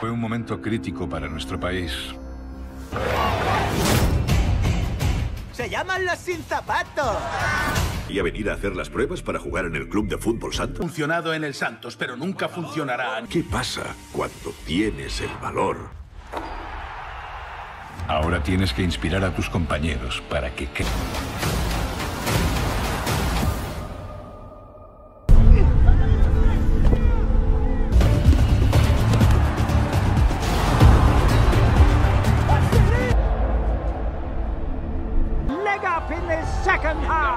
Fue un momento crítico para nuestro país. ¡Se llaman los sin zapatos! ¿Y a venir a hacer las pruebas para jugar en el club de fútbol Santos? Funcionado en el Santos, pero nunca funcionará. ¿Qué pasa cuando tienes el valor? Ahora tienes que inspirar a tus compañeros para que crean. Leg up in the second half!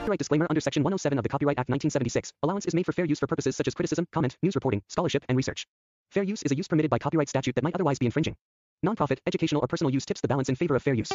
Copyright disclaimer under Section 107 of the Copyright Act 1976. Allowance is made for fair use for purposes such as criticism, comment, news reporting, scholarship, and research. Fair use is a use permitted by copyright statute that might otherwise be infringing. Nonprofit, educational, or personal use tips the balance in favor of fair use.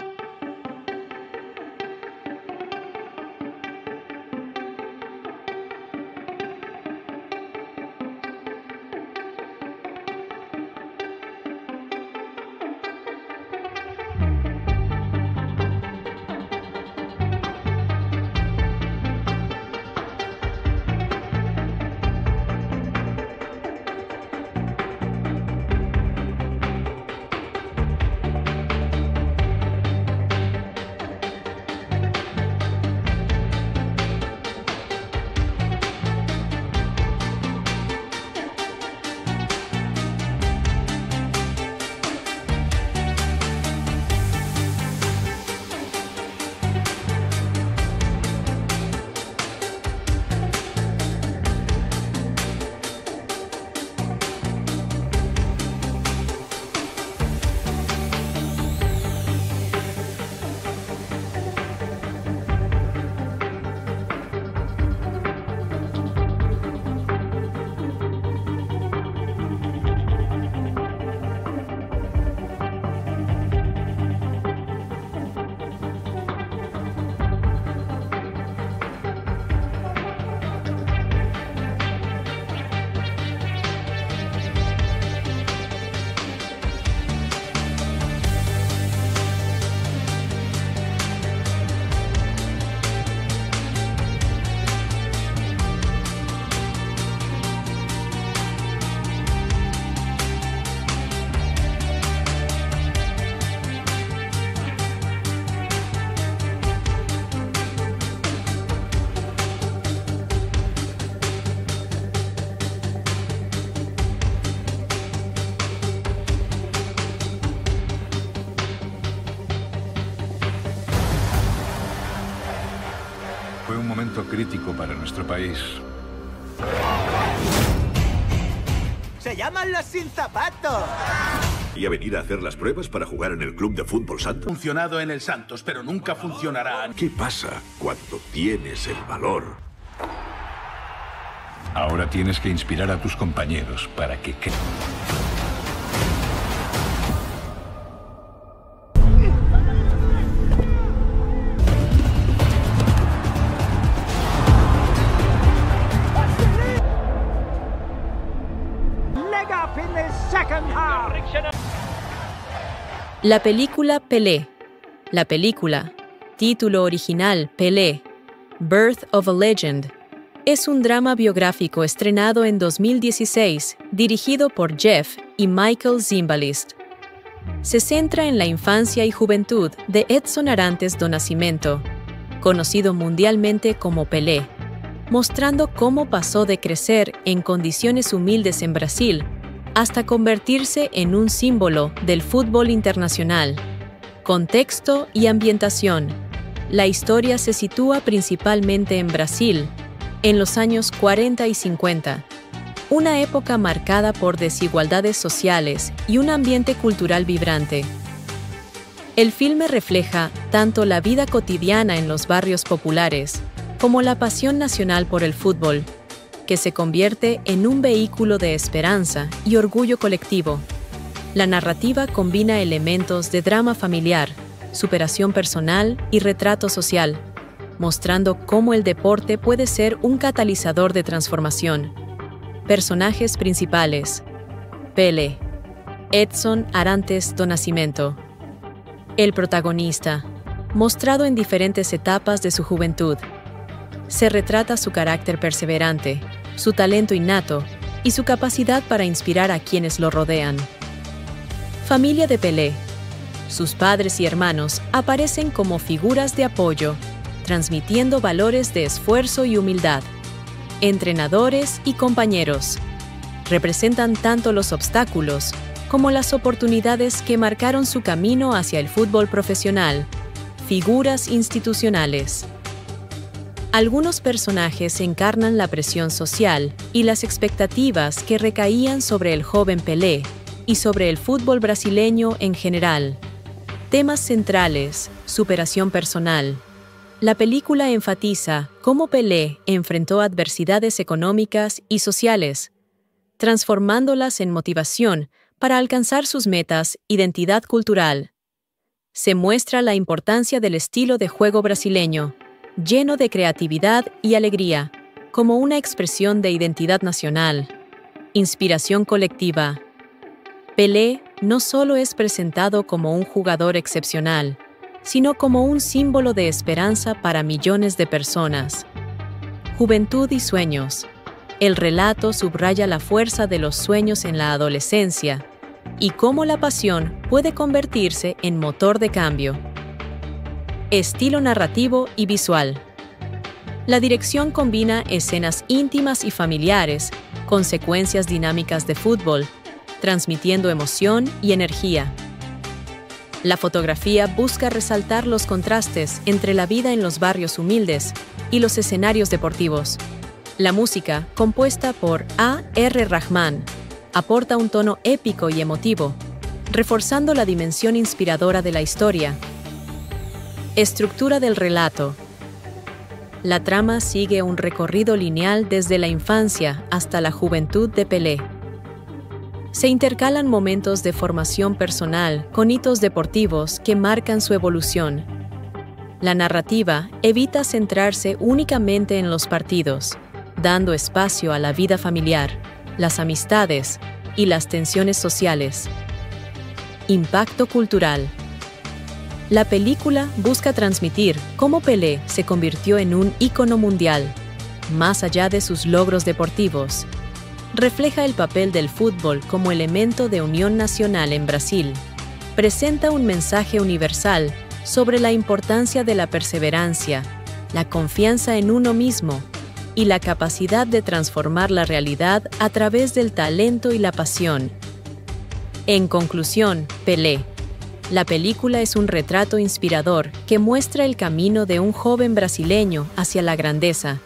Fue un momento crítico para nuestro país. ¡Se llaman los sin zapatos! ¿Y a venir a hacer las pruebas para jugar en el club de fútbol Santos? Funcionado en el Santos, pero nunca funcionará. ¿Qué pasa cuando tienes el valor? Ahora tienes que inspirar a tus compañeros para que crean. Leg up in the second half! La película Pelé. La película, título original Pelé, Birth of a Legend, es un drama biográfico estrenado en 2016, dirigido por Jeff y Michael Zimbalist. Se centra en la infancia y juventud de Edson Arantes do Nascimento, conocido mundialmente como Pelé, mostrando cómo pasó de crecer en condiciones humildes en Brasil hasta convertirse en un símbolo del fútbol internacional. Contexto y ambientación. La historia se sitúa principalmente en Brasil, en los años 40 y 50, una época marcada por desigualdades sociales y un ambiente cultural vibrante. El filme refleja tanto la vida cotidiana en los barrios populares como la pasión nacional por el fútbol, que se convierte en un vehículo de esperanza y orgullo colectivo. La narrativa combina elementos de drama familiar, superación personal y retrato social, mostrando cómo el deporte puede ser un catalizador de transformación. Personajes principales: Pelé, Edson Arantes do Nascimento. El protagonista, mostrado en diferentes etapas de su juventud. Se retrata su carácter perseverante, su talento innato y su capacidad para inspirar a quienes lo rodean. Familia de Pelé. Sus padres y hermanos aparecen como figuras de apoyo, transmitiendo valores de esfuerzo y humildad. Entrenadores y compañeros. Representan tanto los obstáculos como las oportunidades que marcaron su camino hacia el fútbol profesional. Figuras institucionales. Algunos personajes encarnan la presión social y las expectativas que recaían sobre el joven Pelé y sobre el fútbol brasileño en general. Temas centrales: superación personal. La película enfatiza cómo Pelé enfrentó adversidades económicas y sociales, transformándolas en motivación para alcanzar sus metas. Identidad cultural. Se muestra la importancia del estilo de juego brasileño, lleno de creatividad y alegría, como una expresión de identidad nacional. Inspiración colectiva. Pelé no solo es presentado como un jugador excepcional, sino como un símbolo de esperanza para millones de personas. Juventud y sueños. El relato subraya la fuerza de los sueños en la adolescencia y cómo la pasión puede convertirse en motor de cambio. Estilo narrativo y visual. La dirección combina escenas íntimas y familiares con secuencias dinámicas de fútbol, transmitiendo emoción y energía. La fotografía busca resaltar los contrastes entre la vida en los barrios humildes y los escenarios deportivos. La música, compuesta por A.R. Rahman, aporta un tono épico y emotivo, reforzando la dimensión inspiradora de la historia. Estructura del relato. La trama sigue un recorrido lineal desde la infancia hasta la juventud de Pelé. Se intercalan momentos de formación personal con hitos deportivos que marcan su evolución. La narrativa evita centrarse únicamente en los partidos, dando espacio a la vida familiar, las amistades y las tensiones sociales. Impacto cultural. La película busca transmitir cómo Pelé se convirtió en un ícono mundial, más allá de sus logros deportivos. Refleja el papel del fútbol como elemento de unión nacional en Brasil. Presenta un mensaje universal sobre la importancia de la perseverancia, la confianza en uno mismo y la capacidad de transformar la realidad a través del talento y la pasión. En conclusión, Pelé. La película es un retrato inspirador que muestra el camino de un joven brasileño hacia la grandeza,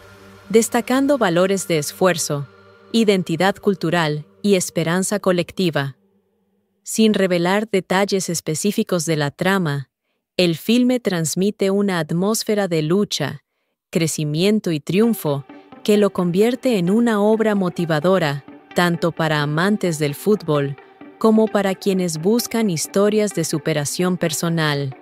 destacando valores de esfuerzo, identidad cultural y esperanza colectiva. Sin revelar detalles específicos de la trama, el filme transmite una atmósfera de lucha, crecimiento y triunfo que lo convierte en una obra motivadora, tanto para amantes del fútbol como para quienes buscan historias de superación personal.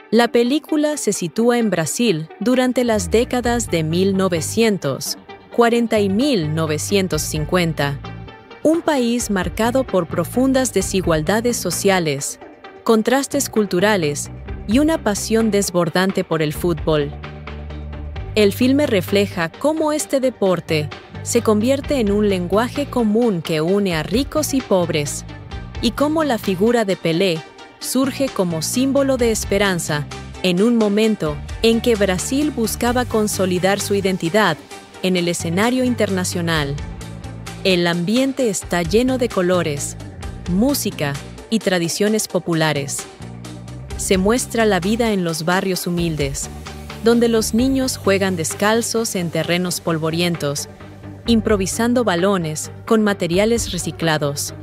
La película se sitúa en Brasil durante las décadas de 1940 y 1950, un país marcado por profundas desigualdades sociales, contrastes culturales y una pasión desbordante por el fútbol. El filme refleja cómo este deporte se convierte en un lenguaje común que une a ricos y pobres, y cómo la figura de Pelé surge como símbolo de esperanza en un momento en que Brasil buscaba consolidar su identidad en el escenario internacional. El ambiente está lleno de colores, música y tradiciones populares. se muestra la vida en los barrios humildes, donde los niños juegan descalzos en terrenos polvorientos, improvisando balones con materiales reciclados.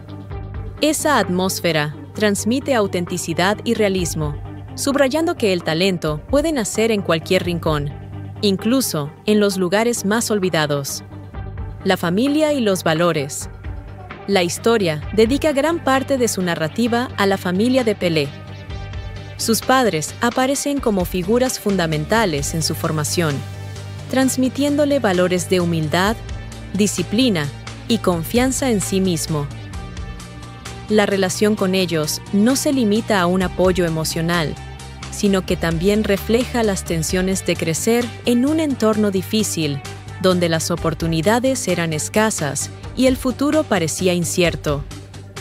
Esa atmósfera transmite autenticidad y realismo, subrayando que el talento puede nacer en cualquier rincón, incluso en los lugares más olvidados. La familia y los valores. La historia dedica gran parte de su narrativa a la familia de Pelé. Sus padres aparecen como figuras fundamentales en su formación, transmitiéndole valores de humildad, disciplina y confianza en sí mismo. La relación con ellos no se limita a un apoyo emocional, sino que también refleja las tensiones de crecer en un entorno difícil, donde las oportunidades eran escasas y el futuro parecía incierto.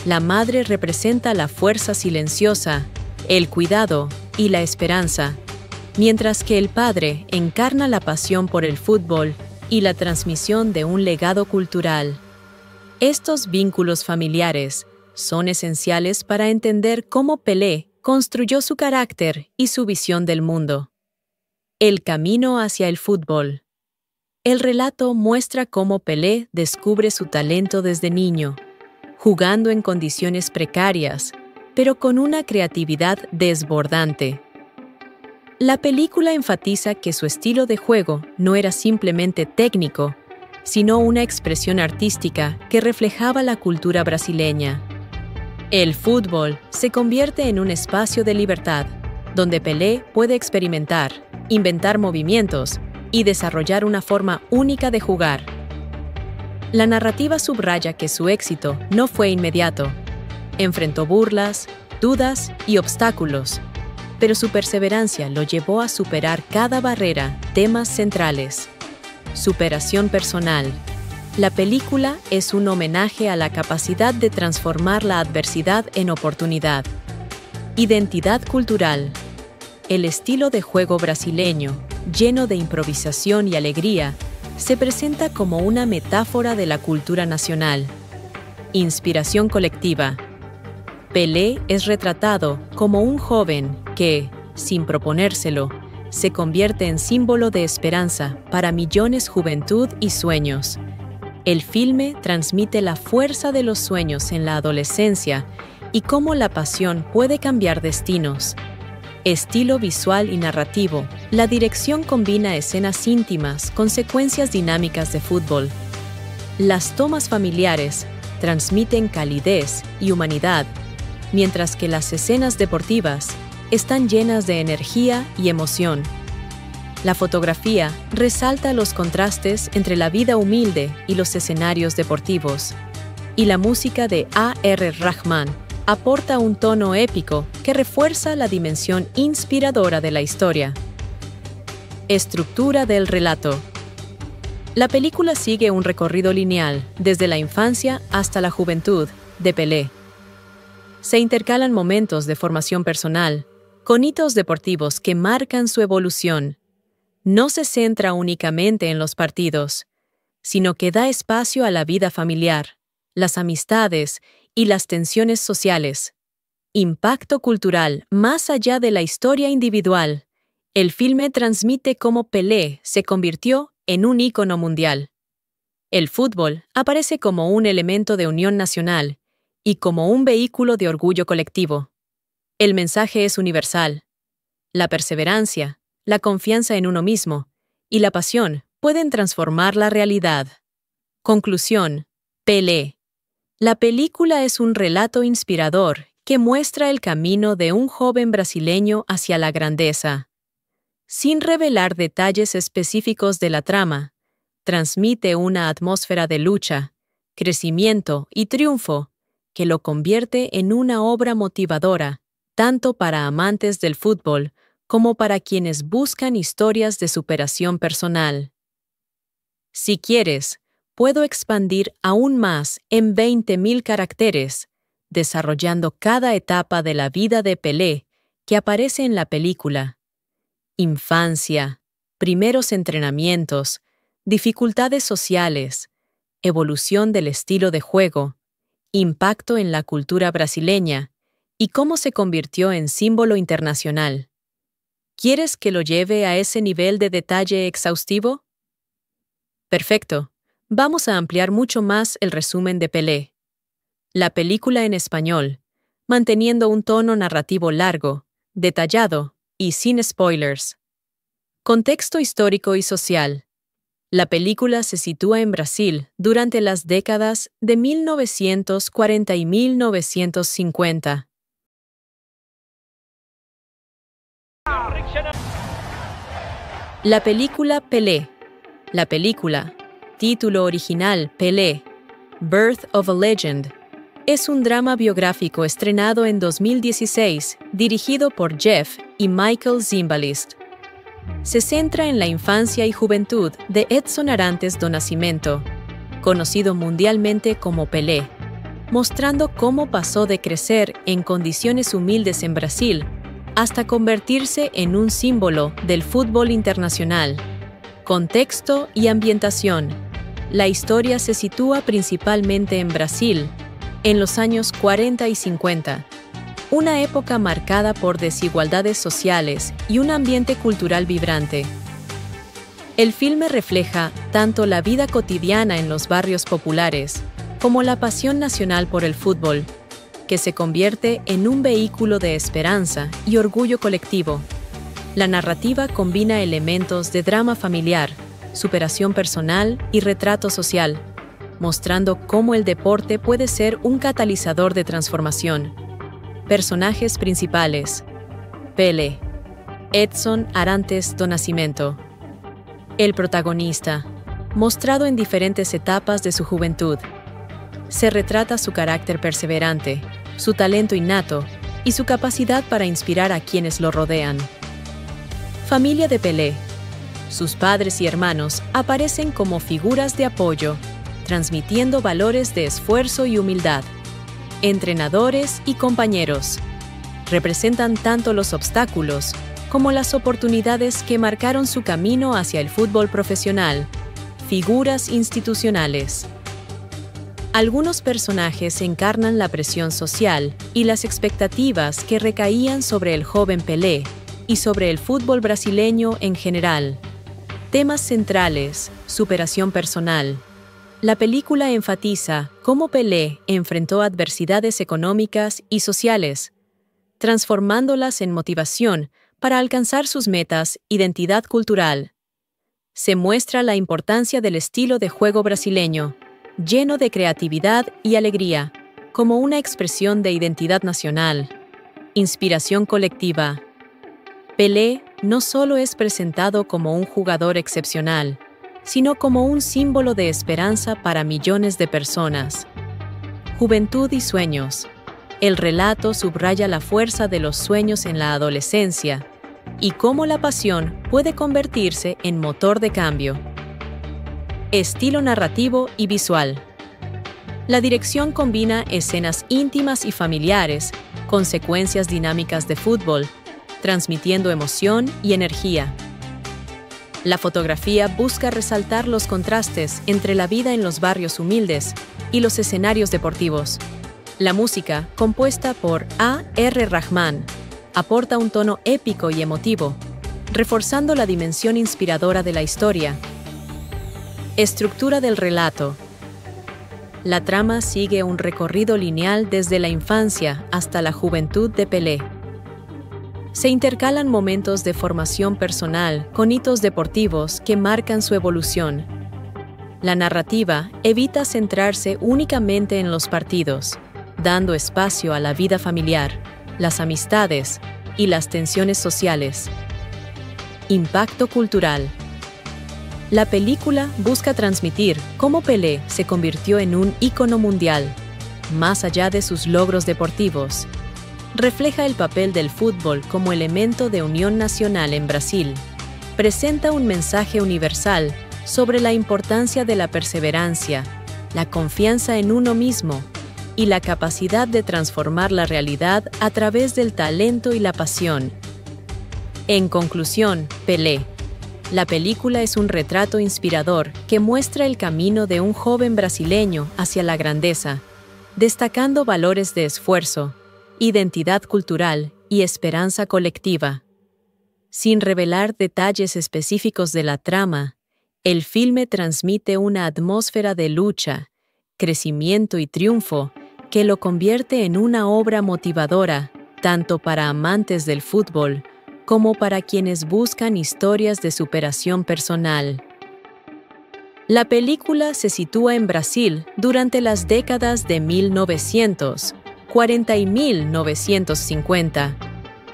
La madre representa la fuerza silenciosa, el cuidado y la esperanza, mientras que el padre encarna la pasión por el fútbol y la transmisión de un legado cultural. Estos vínculos familiares son esenciales para entender cómo Pelé construyó su carácter y su visión del mundo. El camino hacia el fútbol. El relato muestra cómo Pelé descubre su talento desde niño, jugando en condiciones precarias, pero con una creatividad desbordante. La película enfatiza que su estilo de juego no era simplemente técnico, sino una expresión artística que reflejaba la cultura brasileña. El fútbol se convierte en un espacio de libertad, donde Pelé puede experimentar, inventar movimientos y desarrollar una forma única de jugar. La narrativa subraya que su éxito no fue inmediato. Enfrentó burlas, dudas y obstáculos, pero su perseverancia lo llevó a superar cada barrera. Temas centrales. Superación personal. La película es un homenaje a la capacidad de transformar la adversidad en oportunidad. Identidad cultural. El estilo de juego brasileño, lleno de improvisación y alegría, se presenta como una metáfora de la cultura nacional. Inspiración colectiva. Pelé es retratado como un joven que, sin proponérselo, se convierte en símbolo de esperanza para millones de juventud y sueños. El filme transmite la fuerza de los sueños en la adolescencia y cómo la pasión puede cambiar destinos. Estilo visual y narrativo. La dirección combina escenas íntimas con secuencias dinámicas de fútbol. Las tomas familiares transmiten calidez y humanidad, mientras que las escenas deportivas están llenas de energía y emoción. La fotografía resalta los contrastes entre la vida humilde y los escenarios deportivos. Y la música de A.R. Rahman aporta un tono épico que refuerza la dimensión inspiradora de la historia. Estructura del relato. La película sigue un recorrido lineal desde la infancia hasta la juventud de Pelé. Se intercalan momentos de formación personal con hitos deportivos que marcan su evolución. No se centra únicamente en los partidos, sino que da espacio a la vida familiar, las amistades y las tensiones sociales. Impacto cultural más allá de la historia individual. El filme transmite cómo Pelé se convirtió en un ícono mundial. El fútbol aparece como un elemento de unión nacional y como un vehículo de orgullo colectivo. El mensaje es universal. La perseverancia, la confianza en uno mismo y la pasión pueden transformar la realidad. Conclusión. Pelé. La película es un relato inspirador que muestra el camino de un joven brasileño hacia la grandeza. Sin revelar detalles específicos de la trama, transmite una atmósfera de lucha, crecimiento y triunfo que lo convierte en una obra motivadora, tanto para amantes del fútbol como para quienes buscan historias de superación personal. Si quieres, puedo expandir aún más en 20.000 caracteres, desarrollando cada etapa de la vida de Pelé que aparece en la película. Infancia, primeros entrenamientos, dificultades sociales, evolución del estilo de juego, impacto en la cultura brasileña y cómo se convirtió en símbolo internacional. ¿Quieres que lo lleve a ese nivel de detalle exhaustivo? Perfecto. Vamos a ampliar mucho más el resumen de Pelé. La película en español, manteniendo un tono narrativo largo, detallado y sin spoilers. Contexto histórico y social. La película se sitúa en Brasil durante las décadas de 1940 y 1950. La película Pelé. La película, título original Pelé, Birth of a Legend, es un drama biográfico estrenado en 2016, dirigido por Jeff y Michael Zimbalist. Se centra en la infancia y juventud de Edson Arantes do Nascimento, conocido mundialmente como Pelé, mostrando cómo pasó de crecer en condiciones humildes en Brasil hasta convertirse en un símbolo del fútbol internacional. Contexto y ambientación. La historia se sitúa principalmente en Brasil, en los años 40 y 50, una época marcada por desigualdades sociales y un ambiente cultural vibrante. El filme refleja tanto la vida cotidiana en los barrios populares como la pasión nacional por el fútbol, que se convierte en un vehículo de esperanza y orgullo colectivo. La narrativa combina elementos de drama familiar, superación personal y retrato social, mostrando cómo el deporte puede ser un catalizador de transformación. Personajes principales: Pelé, Edson Arantes do Nascimento. El protagonista, mostrado en diferentes etapas de su juventud. Se retrata su carácter perseverante, su talento innato y su capacidad para inspirar a quienes lo rodean. Familia de Pelé. Sus padres y hermanos aparecen como figuras de apoyo, transmitiendo valores de esfuerzo y humildad. Entrenadores y compañeros representan tanto los obstáculos como las oportunidades que marcaron su camino hacia el fútbol profesional. Figuras institucionales. Algunos personajes encarnan la presión social y las expectativas que recaían sobre el joven Pelé y sobre el fútbol brasileño en general. Temas centrales: superación personal. La película enfatiza cómo Pelé enfrentó adversidades económicas y sociales, transformándolas en motivación para alcanzar sus metas. Identidad cultural. Se muestra la importancia del estilo de juego brasileño, lleno de creatividad y alegría, como una expresión de identidad nacional. Inspiración colectiva. Pelé no solo es presentado como un jugador excepcional, sino como un símbolo de esperanza para millones de personas. Juventud y sueños. El relato subraya la fuerza de los sueños en la adolescencia y cómo la pasión puede convertirse en motor de cambio. Estilo narrativo y visual. La dirección combina escenas íntimas y familiares con secuencias dinámicas de fútbol, transmitiendo emoción y energía. La fotografía busca resaltar los contrastes entre la vida en los barrios humildes y los escenarios deportivos. La música, compuesta por A.R. Rahman, aporta un tono épico y emotivo, reforzando la dimensión inspiradora de la historia. Estructura del relato. La trama sigue un recorrido lineal desde la infancia hasta la juventud de Pelé. Se intercalan momentos de formación personal con hitos deportivos que marcan su evolución. La narrativa evita centrarse únicamente en los partidos, dando espacio a la vida familiar, las amistades y las tensiones sociales. Impacto cultural. La película busca transmitir cómo Pelé se convirtió en un ícono mundial, más allá de sus logros deportivos. Refleja el papel del fútbol como elemento de unión nacional en Brasil. Presenta un mensaje universal sobre la importancia de la perseverancia, la confianza en uno mismo y la capacidad de transformar la realidad a través del talento y la pasión. En conclusión, Pelé. La película es un retrato inspirador que muestra el camino de un joven brasileño hacia la grandeza, destacando valores de esfuerzo, identidad cultural y esperanza colectiva. Sin revelar detalles específicos de la trama, el filme transmite una atmósfera de lucha, crecimiento y triunfo que lo convierte en una obra motivadora tanto para amantes del fútbol como para quienes buscan historias de superación personal. La película se sitúa en Brasil durante las décadas de 1940 y 1950,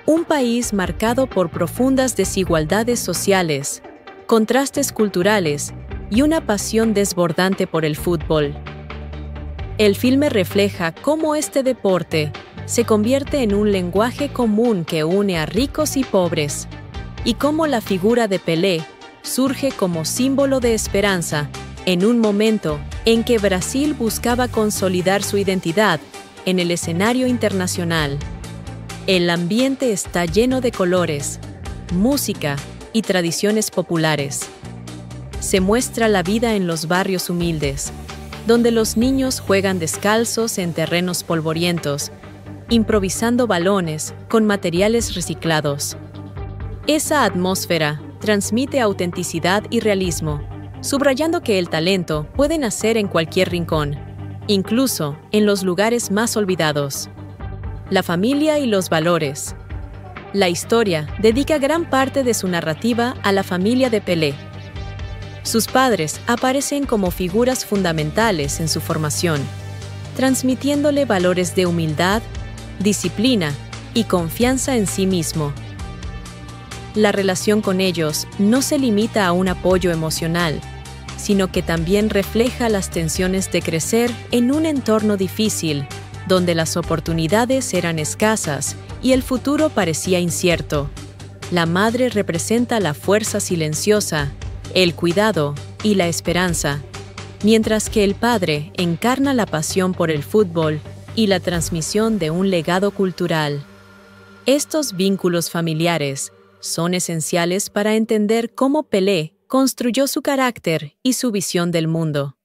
un país marcado por profundas desigualdades sociales, contrastes culturales y una pasión desbordante por el fútbol. El filme refleja cómo este deporte se convierte en un lenguaje común que une a ricos y pobres, y cómo la figura de Pelé surge como símbolo de esperanza en un momento en que Brasil buscaba consolidar su identidad en el escenario internacional. El ambiente está lleno de colores, música y tradiciones populares. Se muestra la vida en los barrios humildes, donde los niños juegan descalzos en terrenos polvorientos, improvisando balones con materiales reciclados. Esa atmósfera transmite autenticidad y realismo, subrayando que el talento puede nacer en cualquier rincón, incluso en los lugares más olvidados. La familia y los valores. La historia dedica gran parte de su narrativa a la familia de Pelé. Sus padres aparecen como figuras fundamentales en su formación, transmitiéndole valores de humildad, disciplina y confianza en sí mismo. La relación con ellos no se limita a un apoyo emocional, sino que también refleja las tensiones de crecer en un entorno difícil, donde las oportunidades eran escasas y el futuro parecía incierto. La madre representa la fuerza silenciosa, el cuidado y la esperanza, mientras que el padre encarna la pasión por el fútbol y la transmisión de un legado cultural. Estos vínculos familiares son esenciales para entender cómo Pelé construyó su carácter y su visión del mundo.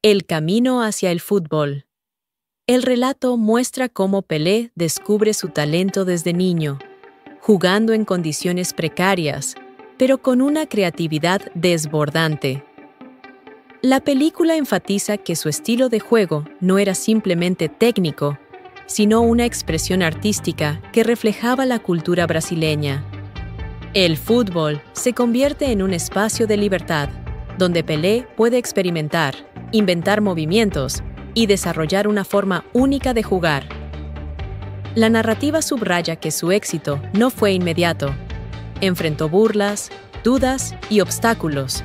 El camino hacia el fútbol. El relato muestra cómo Pelé descubre su talento desde niño, jugando en condiciones precarias, pero con una creatividad desbordante. La película enfatiza que su estilo de juego no era simplemente técnico, sino una expresión artística que reflejaba la cultura brasileña. El fútbol se convierte en un espacio de libertad, donde Pelé puede experimentar, inventar movimientos y desarrollar una forma única de jugar. La narrativa subraya que su éxito no fue inmediato. Enfrentó burlas, dudas y obstáculos,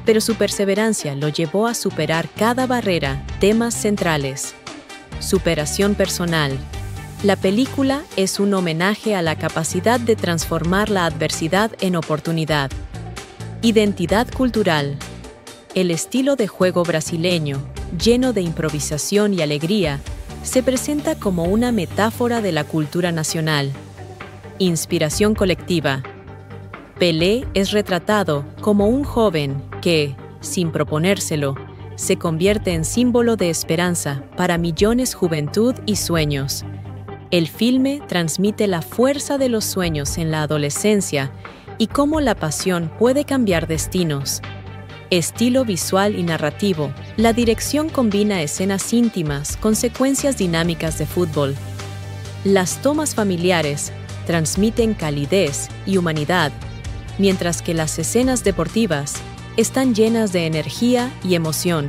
pero su perseverancia lo llevó a superar cada barrera. Temas centrales. Superación personal. La película es un homenaje a la capacidad de transformar la adversidad en oportunidad. Identidad cultural. El estilo de juego brasileño, lleno de improvisación y alegría, se presenta como una metáfora de la cultura nacional. Inspiración colectiva. Pelé es retratado como un joven que, sin proponérselo, se convierte en símbolo de esperanza para millones de juventud y sueños. El filme transmite la fuerza de los sueños en la adolescencia y cómo la pasión puede cambiar destinos. Estilo visual y narrativo. La dirección combina escenas íntimas con secuencias dinámicas de fútbol. Las tomas familiares transmiten calidez y humanidad, mientras que las escenas deportivas están llenas de energía y emoción.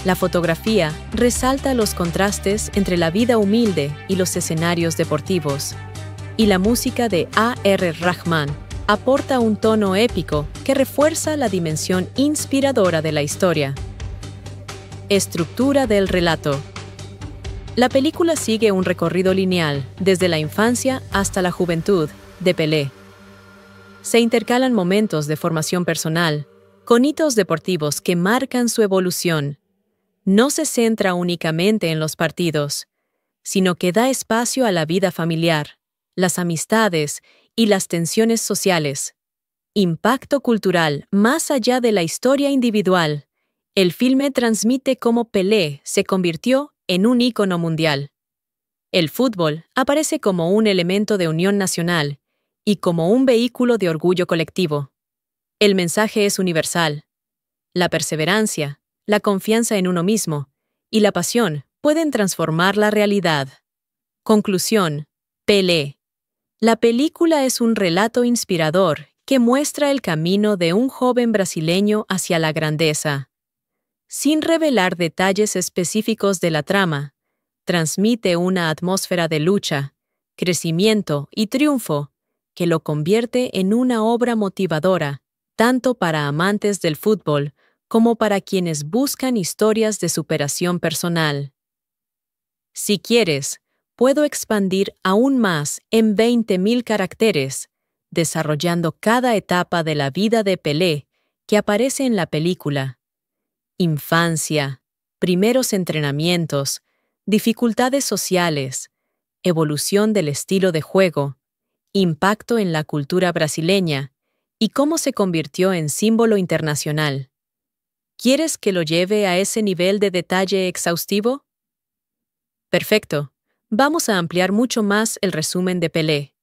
La fotografía resalta los contrastes entre la vida humilde y los escenarios deportivos. Y la música de A.R. Rahman aporta un tono épico que refuerza la dimensión inspiradora de la historia. Estructura del relato. La película sigue un recorrido lineal desde la infancia hasta la juventud de Pelé. Se intercalan momentos de formación personal con hitos deportivos que marcan su evolución. No se centra únicamente en los partidos, sino que da espacio a la vida familiar, las amistades y las tensiones sociales. Impacto cultural más allá de la historia individual. El filme transmite cómo Pelé se convirtió en un ícono mundial. El fútbol aparece como un elemento de unión nacional y como un vehículo de orgullo colectivo. El mensaje es universal. La perseverancia, la confianza en uno mismo y la pasión pueden transformar la realidad. Conclusión. Pelé. La película es un relato inspirador que muestra el camino de un joven brasileño hacia la grandeza. Sin revelar detalles específicos de la trama, transmite una atmósfera de lucha, crecimiento y triunfo que lo convierte en una obra motivadora, tanto para amantes del fútbol como para quienes buscan historias de superación personal. Si quieres, puedo expandir aún más en 20.000 caracteres, desarrollando cada etapa de la vida de Pelé que aparece en la película. Infancia, primeros entrenamientos, dificultades sociales, evolución del estilo de juego, impacto en la cultura brasileña y cómo se convirtió en símbolo internacional. ¿Quieres que lo lleve a ese nivel de detalle exhaustivo? Perfecto. Vamos a ampliar mucho más el resumen de Pelé.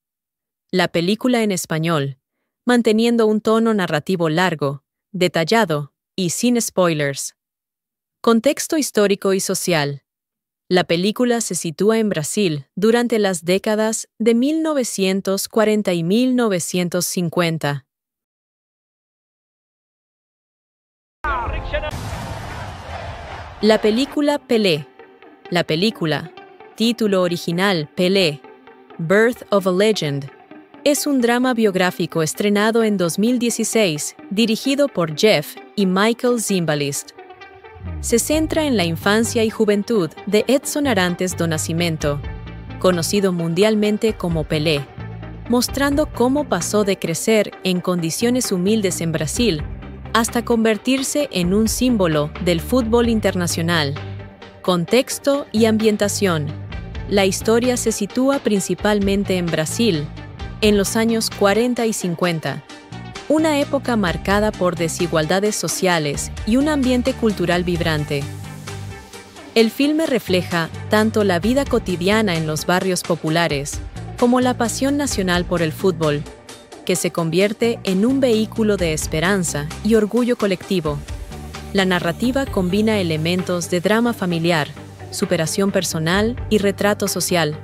La película en español, manteniendo un tono narrativo largo, detallado y sin spoilers. Contexto histórico y social. La película se sitúa en Brasil durante las décadas de 1940 y 1950. La película Pelé. La película, título original Pelé, Birth of a Legend, es un drama biográfico estrenado en 2016, dirigido por Jeff y Michael Zimbalist. Se centra en la infancia y juventud de Edson Arantes do Nascimento, conocido mundialmente como Pelé, mostrando cómo pasó de crecer en condiciones humildes en Brasil hasta convertirse en un símbolo del fútbol internacional. Contexto y ambientación. La historia se sitúa principalmente en Brasil, en los años 40 y 50, una época marcada por desigualdades sociales y un ambiente cultural vibrante. El filme refleja tanto la vida cotidiana en los barrios populares como la pasión nacional por el fútbol, que se convierte en un vehículo de esperanza y orgullo colectivo. La narrativa combina elementos de drama familiar, superación personal y retrato social,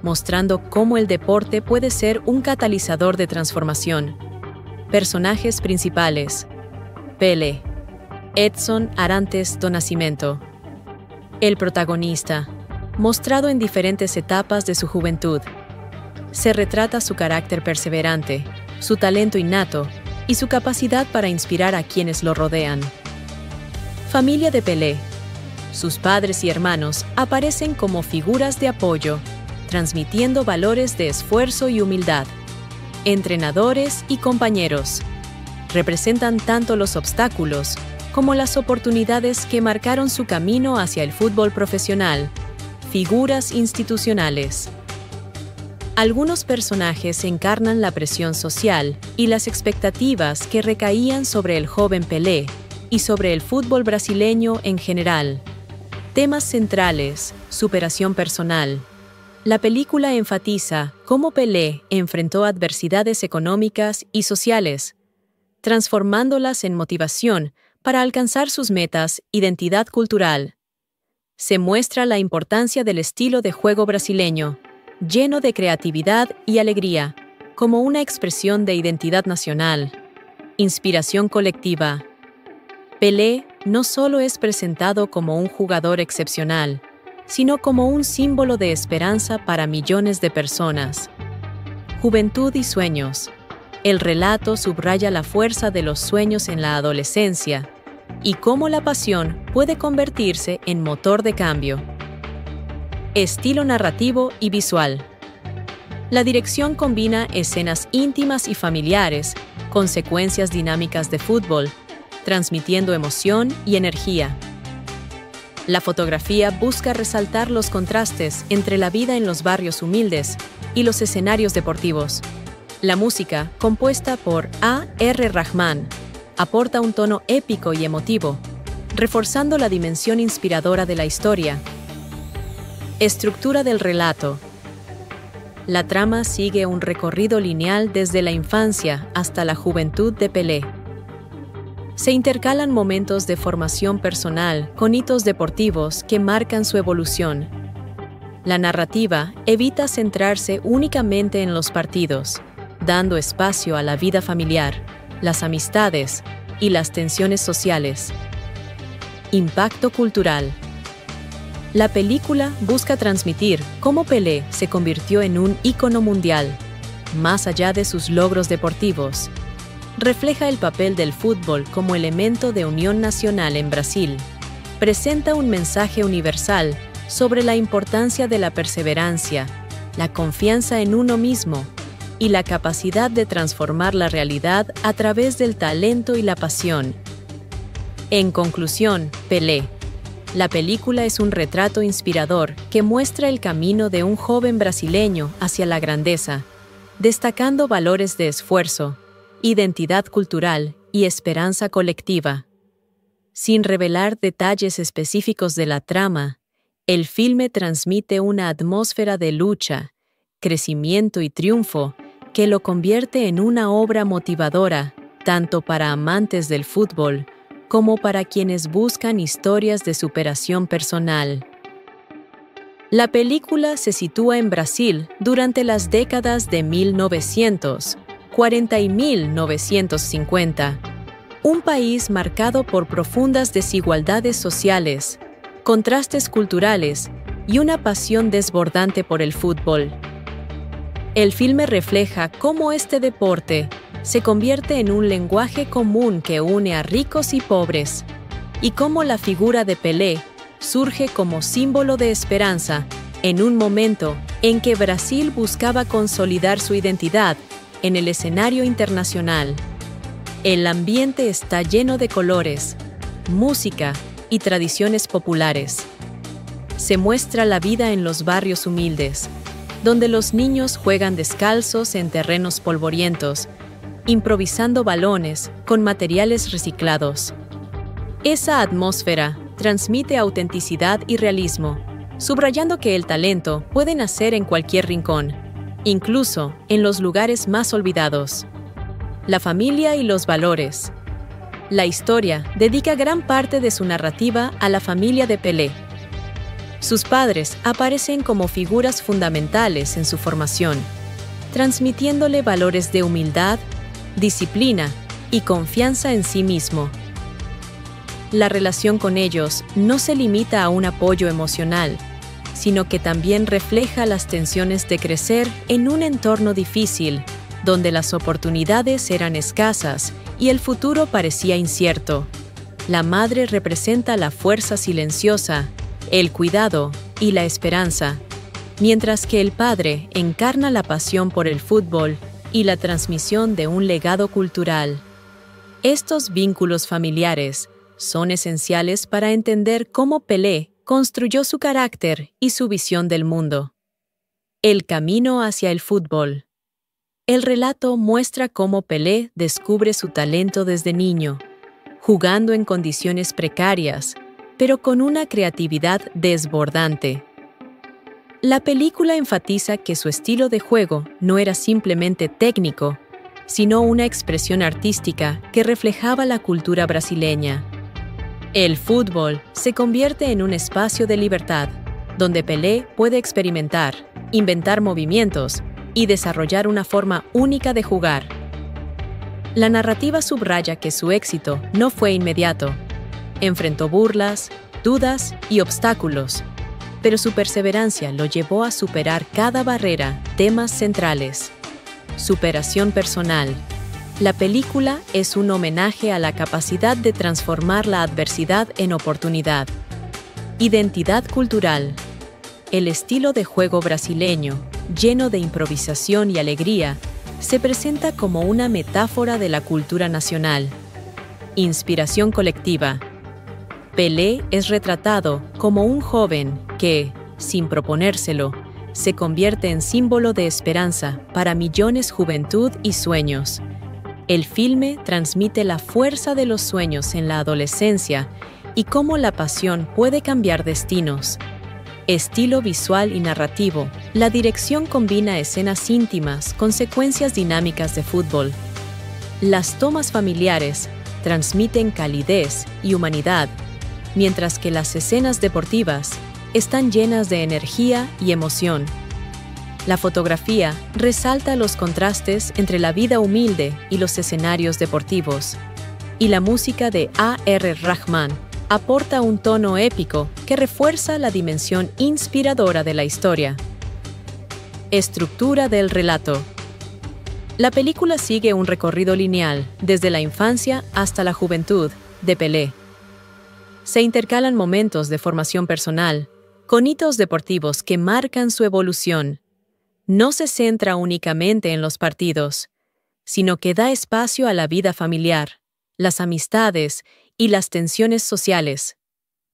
mostrando cómo el deporte puede ser un catalizador de transformación. Personajes principales: Pelé, Edson Arantes do Nascimento. El protagonista, mostrado en diferentes etapas de su juventud. Se retrata su carácter perseverante, su talento innato y su capacidad para inspirar a quienes lo rodean. Familia de Pelé. Sus padres y hermanos aparecen como figuras de apoyo, transmitiendo valores de esfuerzo y humildad. Entrenadores y compañeros. Representan tanto los obstáculos como las oportunidades que marcaron su camino hacia el fútbol profesional. Figuras institucionales. Algunos personajes encarnan la presión social y las expectativas que recaían sobre el joven Pelé y sobre el fútbol brasileño en general. Temas centrales: superación personal. La película enfatiza cómo Pelé enfrentó adversidades económicas y sociales, transformándolas en motivación para alcanzar sus metas, identidad cultural. Se muestra la importancia del estilo de juego brasileño, lleno de creatividad y alegría, como una expresión de identidad nacional. Inspiración colectiva. Pelé no solo es presentado como un jugador excepcional, sino como un símbolo de esperanza para millones de personas. Juventud y sueños. El relato subraya la fuerza de los sueños en la adolescencia y cómo la pasión puede convertirse en motor de cambio. Estilo narrativo y visual. La dirección combina escenas íntimas y familiares con secuencias dinámicas de fútbol, transmitiendo emoción y energía. La fotografía busca resaltar los contrastes entre la vida en los barrios humildes y los escenarios deportivos. La música, compuesta por A.R. Rahman, aporta un tono épico y emotivo, reforzando la dimensión inspiradora de la historia. Estructura del relato. La trama sigue un recorrido lineal desde la infancia hasta la juventud de Pelé. Se intercalan momentos de formación personal con hitos deportivos que marcan su evolución. La narrativa evita centrarse únicamente en los partidos, dando espacio a la vida familiar, las amistades y las tensiones sociales. Impacto cultural. La película busca transmitir cómo Pelé se convirtió en un ícono mundial, más allá de sus logros deportivos. Refleja el papel del fútbol como elemento de unión nacional en Brasil. Presenta un mensaje universal sobre la importancia de la perseverancia, la confianza en uno mismo y la capacidad de transformar la realidad a través del talento y la pasión. En conclusión, Pelé. La película es un retrato inspirador que muestra el camino de un joven brasileño hacia la grandeza, destacando valores de esfuerzo, identidad cultural y esperanza colectiva. Sin revelar detalles específicos de la trama, el filme transmite una atmósfera de lucha, crecimiento y triunfo que lo convierte en una obra motivadora, tanto para amantes del fútbol como para quienes buscan historias de superación personal. La película se sitúa en Brasil durante las décadas de 1940 y 1950, un país marcado por profundas desigualdades sociales, contrastes culturales y una pasión desbordante por el fútbol. El filme refleja cómo este deporte se convierte en un lenguaje común que une a ricos y pobres, y cómo la figura de Pelé surge como símbolo de esperanza en un momento en que Brasil buscaba consolidar su identidad en el escenario internacional. El ambiente está lleno de colores, música y tradiciones populares. Se muestra la vida en los barrios humildes, donde los niños juegan descalzos en terrenos polvorientos, improvisando balones con materiales reciclados. Esa atmósfera transmite autenticidad y realismo, subrayando que el talento puede nacer en cualquier rincón, incluso en los lugares más olvidados. La familia y los valores. La historia dedica gran parte de su narrativa a la familia de Pelé. Sus padres aparecen como figuras fundamentales en su formación, transmitiéndole valores de humildad, disciplina y confianza en sí mismo. La relación con ellos no se limita a un apoyo emocional, sino que también refleja las tensiones de crecer en un entorno difícil, donde las oportunidades eran escasas y el futuro parecía incierto. La madre representa la fuerza silenciosa, el cuidado y la esperanza, mientras que el padre encarna la pasión por el fútbol y la transmisión de un legado cultural. Estos vínculos familiares son esenciales para entender cómo Pelé construyó su carácter y su visión del mundo. El camino hacia el fútbol. El relato muestra cómo Pelé descubre su talento desde niño, jugando en condiciones precarias, pero con una creatividad desbordante. La película enfatiza que su estilo de juego no era simplemente técnico, sino una expresión artística que reflejaba la cultura brasileña. El fútbol se convierte en un espacio de libertad, donde Pelé puede experimentar, inventar movimientos y desarrollar una forma única de jugar. La narrativa subraya que su éxito no fue inmediato. Enfrentó burlas, dudas y obstáculos, pero su perseverancia lo llevó a superar cada barrera. Temas centrales. Superación personal. La película es un homenaje a la capacidad de transformar la adversidad en oportunidad. Identidad cultural. El estilo de juego brasileño, lleno de improvisación y alegría, se presenta como una metáfora de la cultura nacional. Inspiración colectiva. Pelé es retratado como un joven que, sin proponérselo, se convierte en símbolo de esperanza para millones de juventud y sueños. El filme transmite la fuerza de los sueños en la adolescencia y cómo la pasión puede cambiar destinos. Estilo visual y narrativo. La dirección combina escenas íntimas con secuencias dinámicas de fútbol. Las tomas familiares transmiten calidez y humanidad, mientras que las escenas deportivas están llenas de energía y emoción. La fotografía resalta los contrastes entre la vida humilde y los escenarios deportivos. Y la música de A.R. Rahman aporta un tono épico que refuerza la dimensión inspiradora de la historia. Estructura del relato. La película sigue un recorrido lineal desde la infancia hasta la juventud de Pelé. Se intercalan momentos de formación personal con hitos deportivos que marcan su evolución. No se centra únicamente en los partidos, sino que da espacio a la vida familiar, las amistades y las tensiones sociales.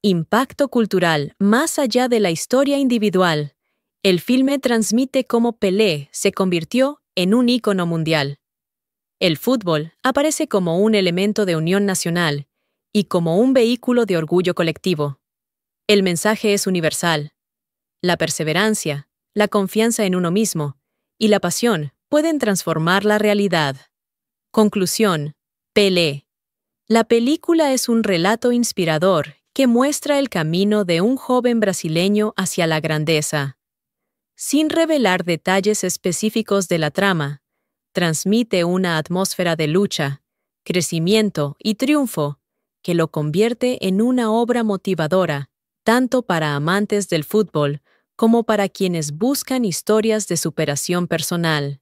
Impacto cultural más allá de la historia individual. El filme transmite cómo Pelé se convirtió en un ícono mundial. El fútbol aparece como un elemento de unión nacional y como un vehículo de orgullo colectivo. El mensaje es universal. La perseverancia, la confianza en uno mismo y la pasión pueden transformar la realidad. Conclusión. Pelé. La película es un relato inspirador que muestra el camino de un joven brasileño hacia la grandeza. Sin revelar detalles específicos de la trama, transmite una atmósfera de lucha, crecimiento y triunfo que lo convierte en una obra motivadora, tanto para amantes del fútbol como para quienes buscan historias de superación personal.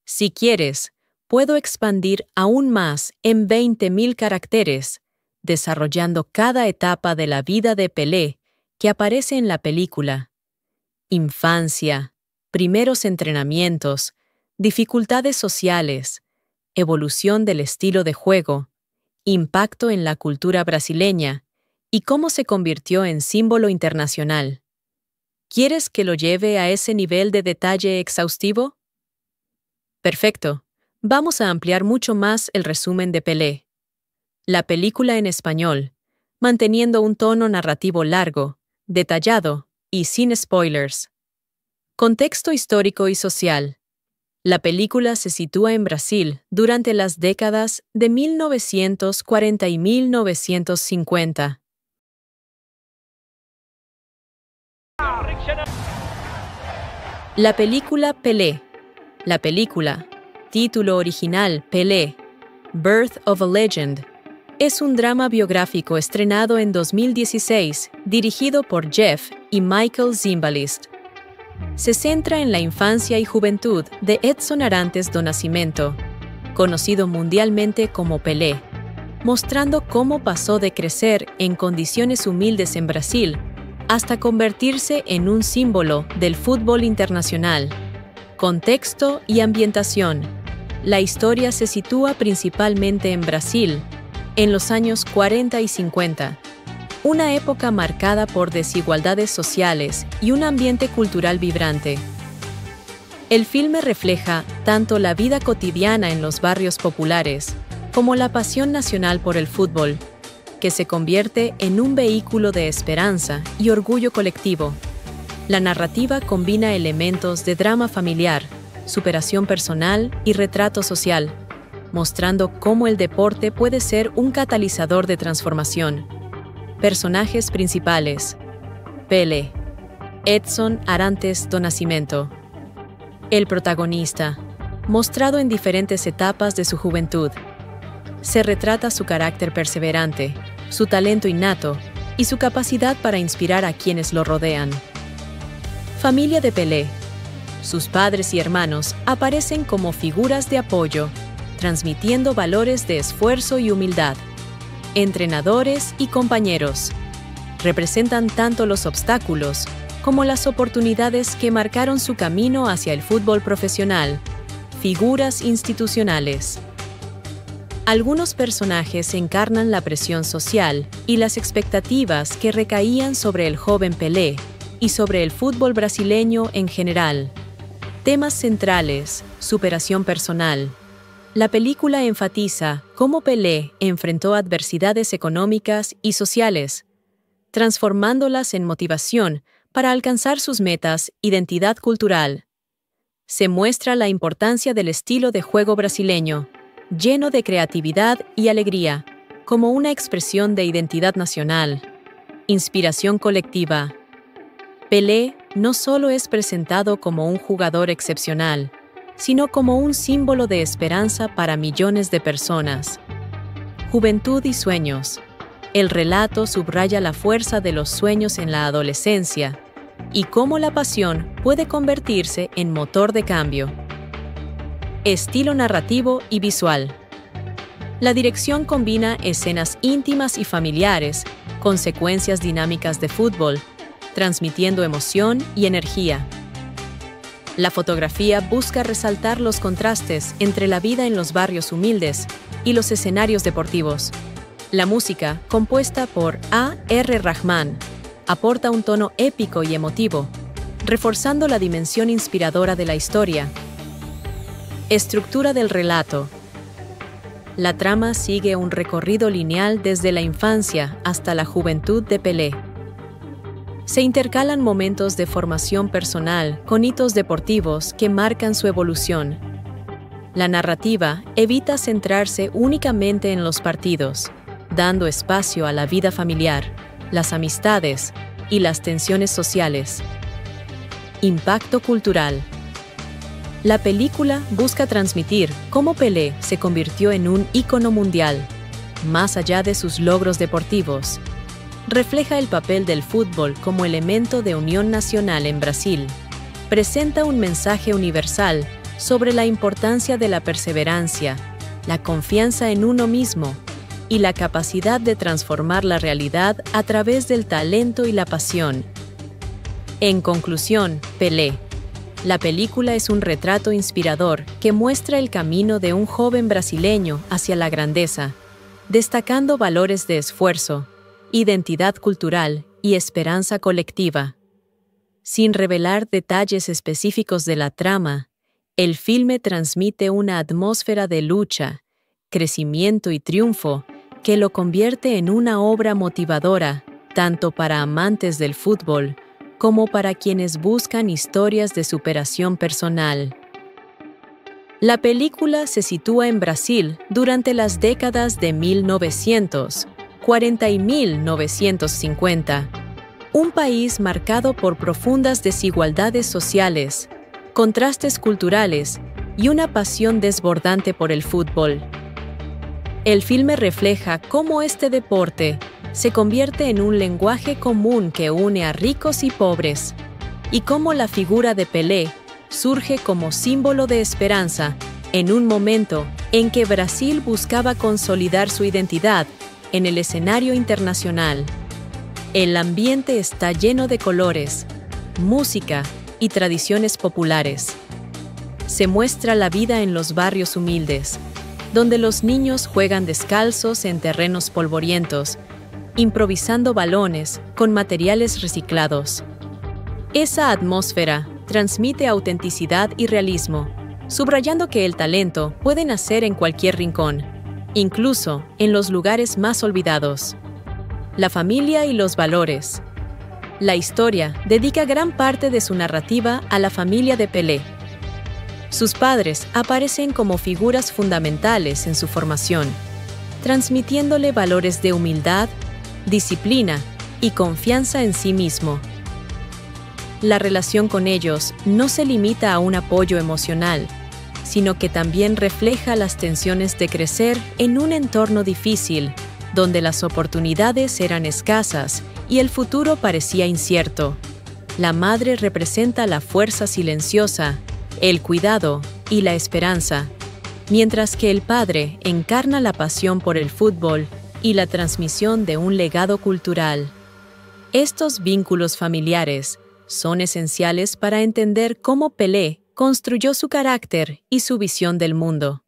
Si quieres, puedo expandir aún más en 20.000 caracteres, desarrollando cada etapa de la vida de Pelé que aparece en la película. Infancia, primeros entrenamientos, dificultades sociales, evolución del estilo de juego, impacto en la cultura brasileña y cómo se convirtió en símbolo internacional. ¿Quieres que lo lleve a ese nivel de detalle exhaustivo? Perfecto. Vamos a ampliar mucho más el resumen de Pelé. La película en español, manteniendo un tono narrativo largo, detallado y sin spoilers. Contexto histórico y social. La película se sitúa en Brasil durante las décadas de 1940 y 1950. La película Pelé. La película, título original Pelé, Birth of a Legend, es un drama biográfico estrenado en 2016, dirigido por Jeff y Michael Zimbalist. Se centra en la infancia y juventud de Edson Arantes do Nascimento, conocido mundialmente como Pelé, mostrando cómo pasó de crecer en condiciones humildes en Brasil hasta convertirse en un símbolo del fútbol internacional. Contexto y ambientación. La historia se sitúa principalmente en Brasil, en los años 40 y 50, una época marcada por desigualdades sociales y un ambiente cultural vibrante. El filme refleja tanto la vida cotidiana en los barrios populares como la pasión nacional por el fútbol, que se convierte en un vehículo de esperanza y orgullo colectivo. La narrativa combina elementos de drama familiar, superación personal y retrato social, mostrando cómo el deporte puede ser un catalizador de transformación. Personajes principales: Pelé, Edson Arantes do Nascimento. El protagonista, mostrado en diferentes etapas de su juventud. Se retrata su carácter perseverante, su talento innato y su capacidad para inspirar a quienes lo rodean. Familia de Pelé. Sus padres y hermanos aparecen como figuras de apoyo, transmitiendo valores de esfuerzo y humildad. Entrenadores y compañeros representan tanto los obstáculos como las oportunidades que marcaron su camino hacia el fútbol profesional. Figuras institucionales. Algunos personajes encarnan la presión social y las expectativas que recaían sobre el joven Pelé y sobre el fútbol brasileño en general. Temas centrales: superación personal. La película enfatiza cómo Pelé enfrentó adversidades económicas y sociales, transformándolas en motivación para alcanzar sus metas, identidad cultural. Se muestra la importancia del estilo de juego brasileño, lleno de creatividad y alegría, como una expresión de identidad nacional. Inspiración colectiva. Pelé no solo es presentado como un jugador excepcional, sino como un símbolo de esperanza para millones de personas. Juventud y sueños. El relato subraya la fuerza de los sueños en la adolescencia y cómo la pasión puede convertirse en motor de cambio. Estilo narrativo y visual. La dirección combina escenas íntimas y familiares con secuencias dinámicas de fútbol, transmitiendo emoción y energía. La fotografía busca resaltar los contrastes entre la vida en los barrios humildes y los escenarios deportivos. La música, compuesta por A.R. Rahman, aporta un tono épico y emotivo, reforzando la dimensión inspiradora de la historia. Estructura del relato. La trama sigue un recorrido lineal desde la infancia hasta la juventud de Pelé. Se intercalan momentos de formación personal con hitos deportivos que marcan su evolución. La narrativa evita centrarse únicamente en los partidos, dando espacio a la vida familiar, las amistades y las tensiones sociales. Impacto cultural. La película busca transmitir cómo Pelé se convirtió en un ícono mundial, más allá de sus logros deportivos. Refleja el papel del fútbol como elemento de unión nacional en Brasil. Presenta un mensaje universal sobre la importancia de la perseverancia, la confianza en uno mismo y la capacidad de transformar la realidad a través del talento y la pasión. En conclusión, Pelé. La película es un retrato inspirador que muestra el camino de un joven brasileño hacia la grandeza, destacando valores de esfuerzo, identidad cultural y esperanza colectiva. Sin revelar detalles específicos de la trama, el filme transmite una atmósfera de lucha, crecimiento y triunfo que lo convierte en una obra motivadora, tanto para amantes del fútbol como para quienes buscan historias de superación personal. La película se sitúa en Brasil durante las décadas de 1940 y 1950, un país marcado por profundas desigualdades sociales, contrastes culturales y una pasión desbordante por el fútbol. El filme refleja cómo este deporte se convierte en un lenguaje común que une a ricos y pobres, y cómo la figura de Pelé surge como símbolo de esperanza en un momento en que Brasil buscaba consolidar su identidad en el escenario internacional. El ambiente está lleno de colores, música y tradiciones populares. Se muestra la vida en los barrios humildes, donde los niños juegan descalzos en terrenos polvorientos, improvisando balones con materiales reciclados. Esa atmósfera transmite autenticidad y realismo, subrayando que el talento puede nacer en cualquier rincón, incluso en los lugares más olvidados. La familia y los valores. La historia dedica gran parte de su narrativa a la familia de Pelé. Sus padres aparecen como figuras fundamentales en su formación, transmitiéndole valores de humildad, disciplina y confianza en sí mismo. La relación con ellos no se limita a un apoyo emocional, sino que también refleja las tensiones de crecer en un entorno difícil, donde las oportunidades eran escasas y el futuro parecía incierto. La madre representa la fuerza silenciosa, el cuidado y la esperanza, mientras que el padre encarna la pasión por el fútbol y la transmisión de un legado cultural. Estos vínculos familiares son esenciales para entender cómo Pelé construyó su carácter y su visión del mundo.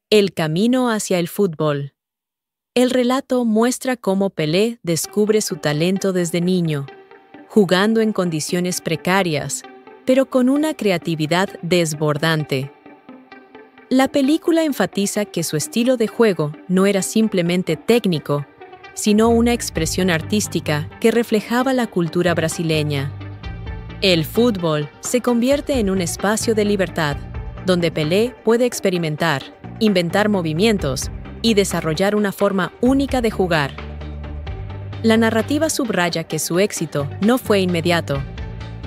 El camino hacia el fútbol. El relato muestra cómo Pelé descubre su talento desde niño, jugando en condiciones precarias, pero con una creatividad desbordante. La película enfatiza que su estilo de juego no era simplemente técnico, sino una expresión artística que reflejaba la cultura brasileña. El fútbol se convierte en un espacio de libertad, donde Pelé puede experimentar, inventar movimientos y desarrollar una forma única de jugar. La narrativa subraya que su éxito no fue inmediato.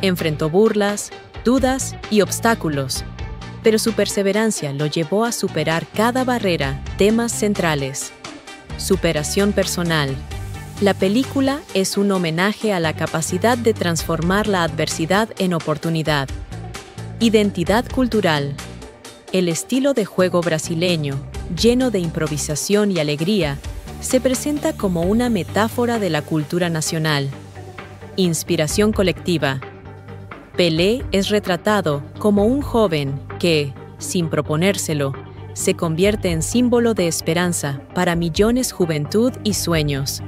Enfrentó burlas, dudas y obstáculos, pero su perseverancia lo llevó a superar cada barrera. Temas centrales: superación personal. La película es un homenaje a la capacidad de transformar la adversidad en oportunidad. Identidad cultural. El estilo de juego brasileño, lleno de improvisación y alegría, se presenta como una metáfora de la cultura nacional. Inspiración colectiva. Pelé es retratado como un joven que, sin proponérselo, se convierte en símbolo de esperanza para millones de juventud y sueños.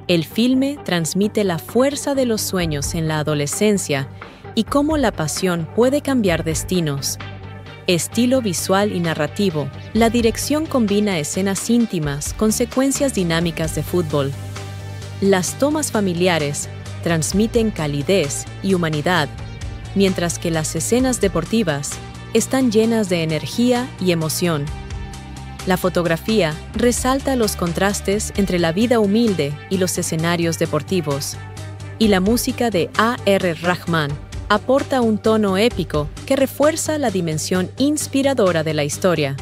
El filme transmite la fuerza de los sueños en la adolescencia y cómo la pasión puede cambiar destinos. Estilo visual y narrativo. La dirección combina escenas íntimas con secuencias dinámicas de fútbol. Las tomas familiares transmiten calidez y humanidad, mientras que las escenas deportivas están llenas de energía y emoción. La fotografía resalta los contrastes entre la vida humilde y los escenarios deportivos. Y la música de A.R. Rahman aporta un tono épico que refuerza la dimensión inspiradora de la historia.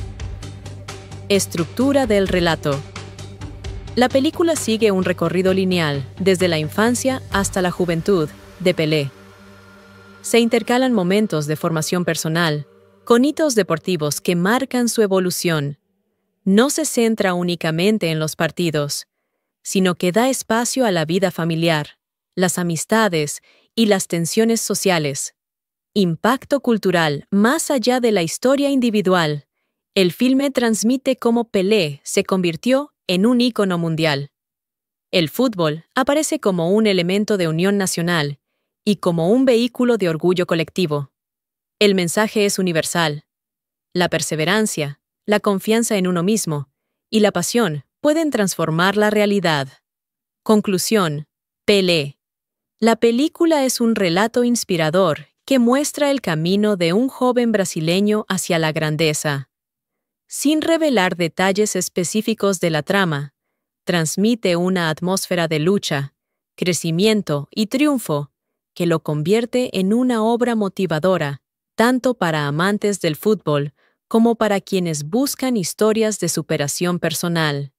Estructura del relato. La película sigue un recorrido lineal desde la infancia hasta la juventud de Pelé. Se intercalan momentos de formación personal con hitos deportivos que marcan su evolución. No se centra únicamente en los partidos, sino que da espacio a la vida familiar, las amistades y las tensiones sociales. Impacto cultural más allá de la historia individual. El filme transmite cómo Pelé se convirtió en un ícono mundial. El fútbol aparece como un elemento de unión nacional y como un vehículo de orgullo colectivo. El mensaje es universal. La perseverancia, la confianza en uno mismo y la pasión pueden transformar la realidad. Conclusión. Pelé. La película es un relato inspirador que muestra el camino de un joven brasileño hacia la grandeza. Sin revelar detalles específicos de la trama, transmite una atmósfera de lucha, crecimiento y triunfo que lo convierte en una obra motivadora, tanto para amantes del fútbol como para quienes buscan historias de superación personal.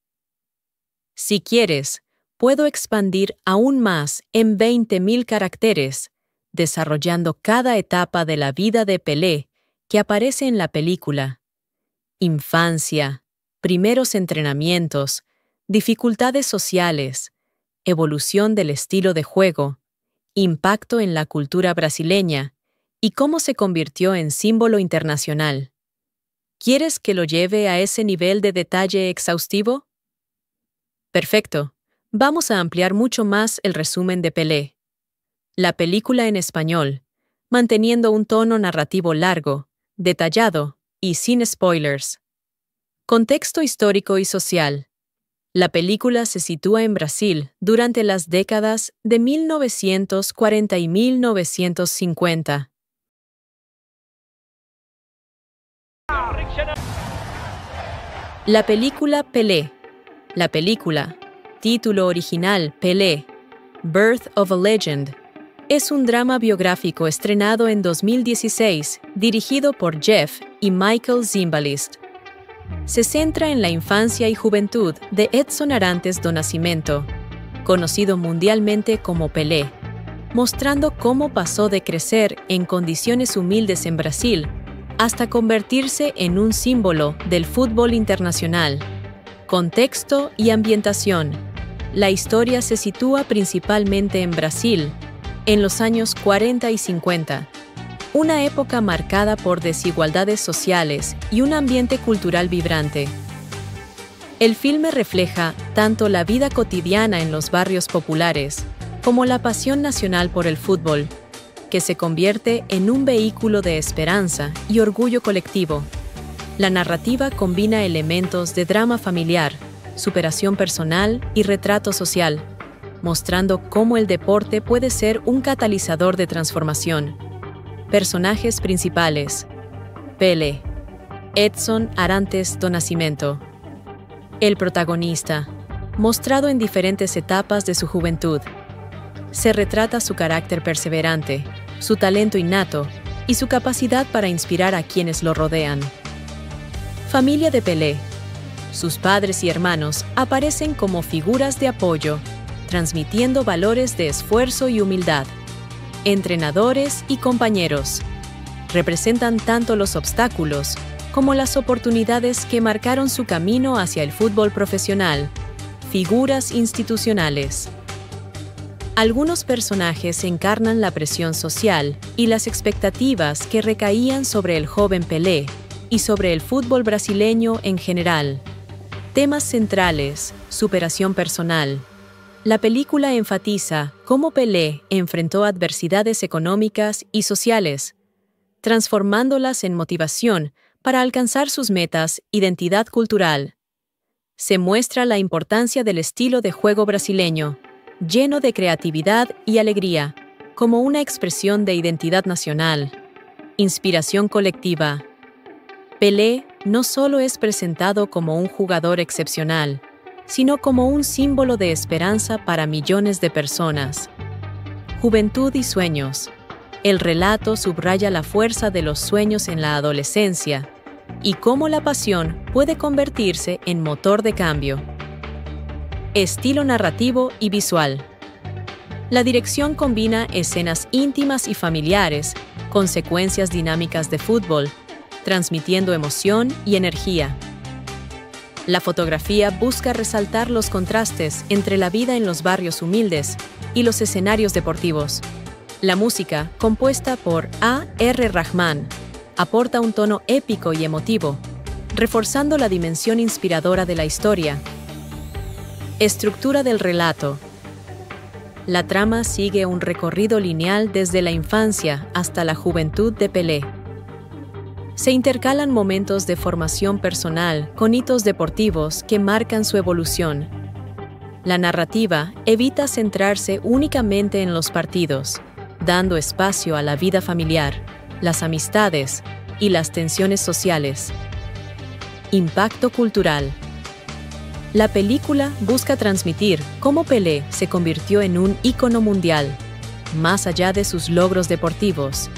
Si quieres, puedo expandir aún más en 20.000 caracteres, desarrollando cada etapa de la vida de Pelé que aparece en la película. Infancia, primeros entrenamientos, dificultades sociales, evolución del estilo de juego, impacto en la cultura brasileña y cómo se convirtió en símbolo internacional. ¿Quieres que lo lleve a ese nivel de detalle exhaustivo? Perfecto. Vamos a ampliar mucho más el resumen de Pelé. La película en español, manteniendo un tono narrativo largo, detallado y sin spoilers. Contexto histórico y social. La película se sitúa en Brasil durante las décadas de 1940 y 1950. La película Pelé. La película, título original Pelé, Birth of a Legend, es un drama biográfico estrenado en 2016, dirigido por Jeff y Michael Zimbalist. Se centra en la infancia y juventud de Edson Arantes do Nascimento, conocido mundialmente como Pelé, mostrando cómo pasó de crecer en condiciones humildes en Brasil hasta convertirse en un símbolo del fútbol internacional. Contexto y ambientación. La historia se sitúa principalmente en Brasil, en los años 40 y 50, una época marcada por desigualdades sociales y un ambiente cultural vibrante. El filme refleja tanto la vida cotidiana en los barrios populares como la pasión nacional por el fútbol, que se convierte en un vehículo de esperanza y orgullo colectivo. La narrativa combina elementos de drama familiar, superación personal y retrato social, mostrando cómo el deporte puede ser un catalizador de transformación. Personajes principales: Pelé, Edson Arantes do Nascimento. El protagonista, mostrado en diferentes etapas de su juventud. Se retrata su carácter perseverante, su talento innato y su capacidad para inspirar a quienes lo rodean. Familia de Pelé. Sus padres y hermanos aparecen como figuras de apoyo, transmitiendo valores de esfuerzo y humildad. Entrenadores y compañeros representan tanto los obstáculos como las oportunidades que marcaron su camino hacia el fútbol profesional. Figuras institucionales. Algunos personajes encarnan la presión social y las expectativas que recaían sobre el joven Pelé y sobre el fútbol brasileño en general. Temas centrales: superación personal. La película enfatiza cómo Pelé enfrentó adversidades económicas y sociales, transformándolas en motivación para alcanzar sus metas. Identidad cultural. Se muestra la importancia del estilo de juego brasileño, lleno de creatividad y alegría, como una expresión de identidad nacional. Inspiración colectiva. Pelé no solo es presentado como un jugador excepcional, sino como un símbolo de esperanza para millones de personas. Juventud y sueños. El relato subraya la fuerza de los sueños en la adolescencia y cómo la pasión puede convertirse en motor de cambio. Estilo narrativo y visual. La dirección combina escenas íntimas y familiares con secuencias dinámicas de fútbol, transmitiendo emoción y energía. La fotografía busca resaltar los contrastes entre la vida en los barrios humildes y los escenarios deportivos. La música, compuesta por A.R. Rahman, aporta un tono épico y emotivo, reforzando la dimensión inspiradora de la historia. Estructura del relato. La trama sigue un recorrido lineal desde la infancia hasta la juventud de Pelé. Se intercalan momentos de formación personal con hitos deportivos que marcan su evolución. La narrativa evita centrarse únicamente en los partidos, dando espacio a la vida familiar, las amistades y las tensiones sociales. Impacto cultural. La película busca transmitir cómo Pelé se convirtió en un ícono mundial, más allá de sus logros deportivos.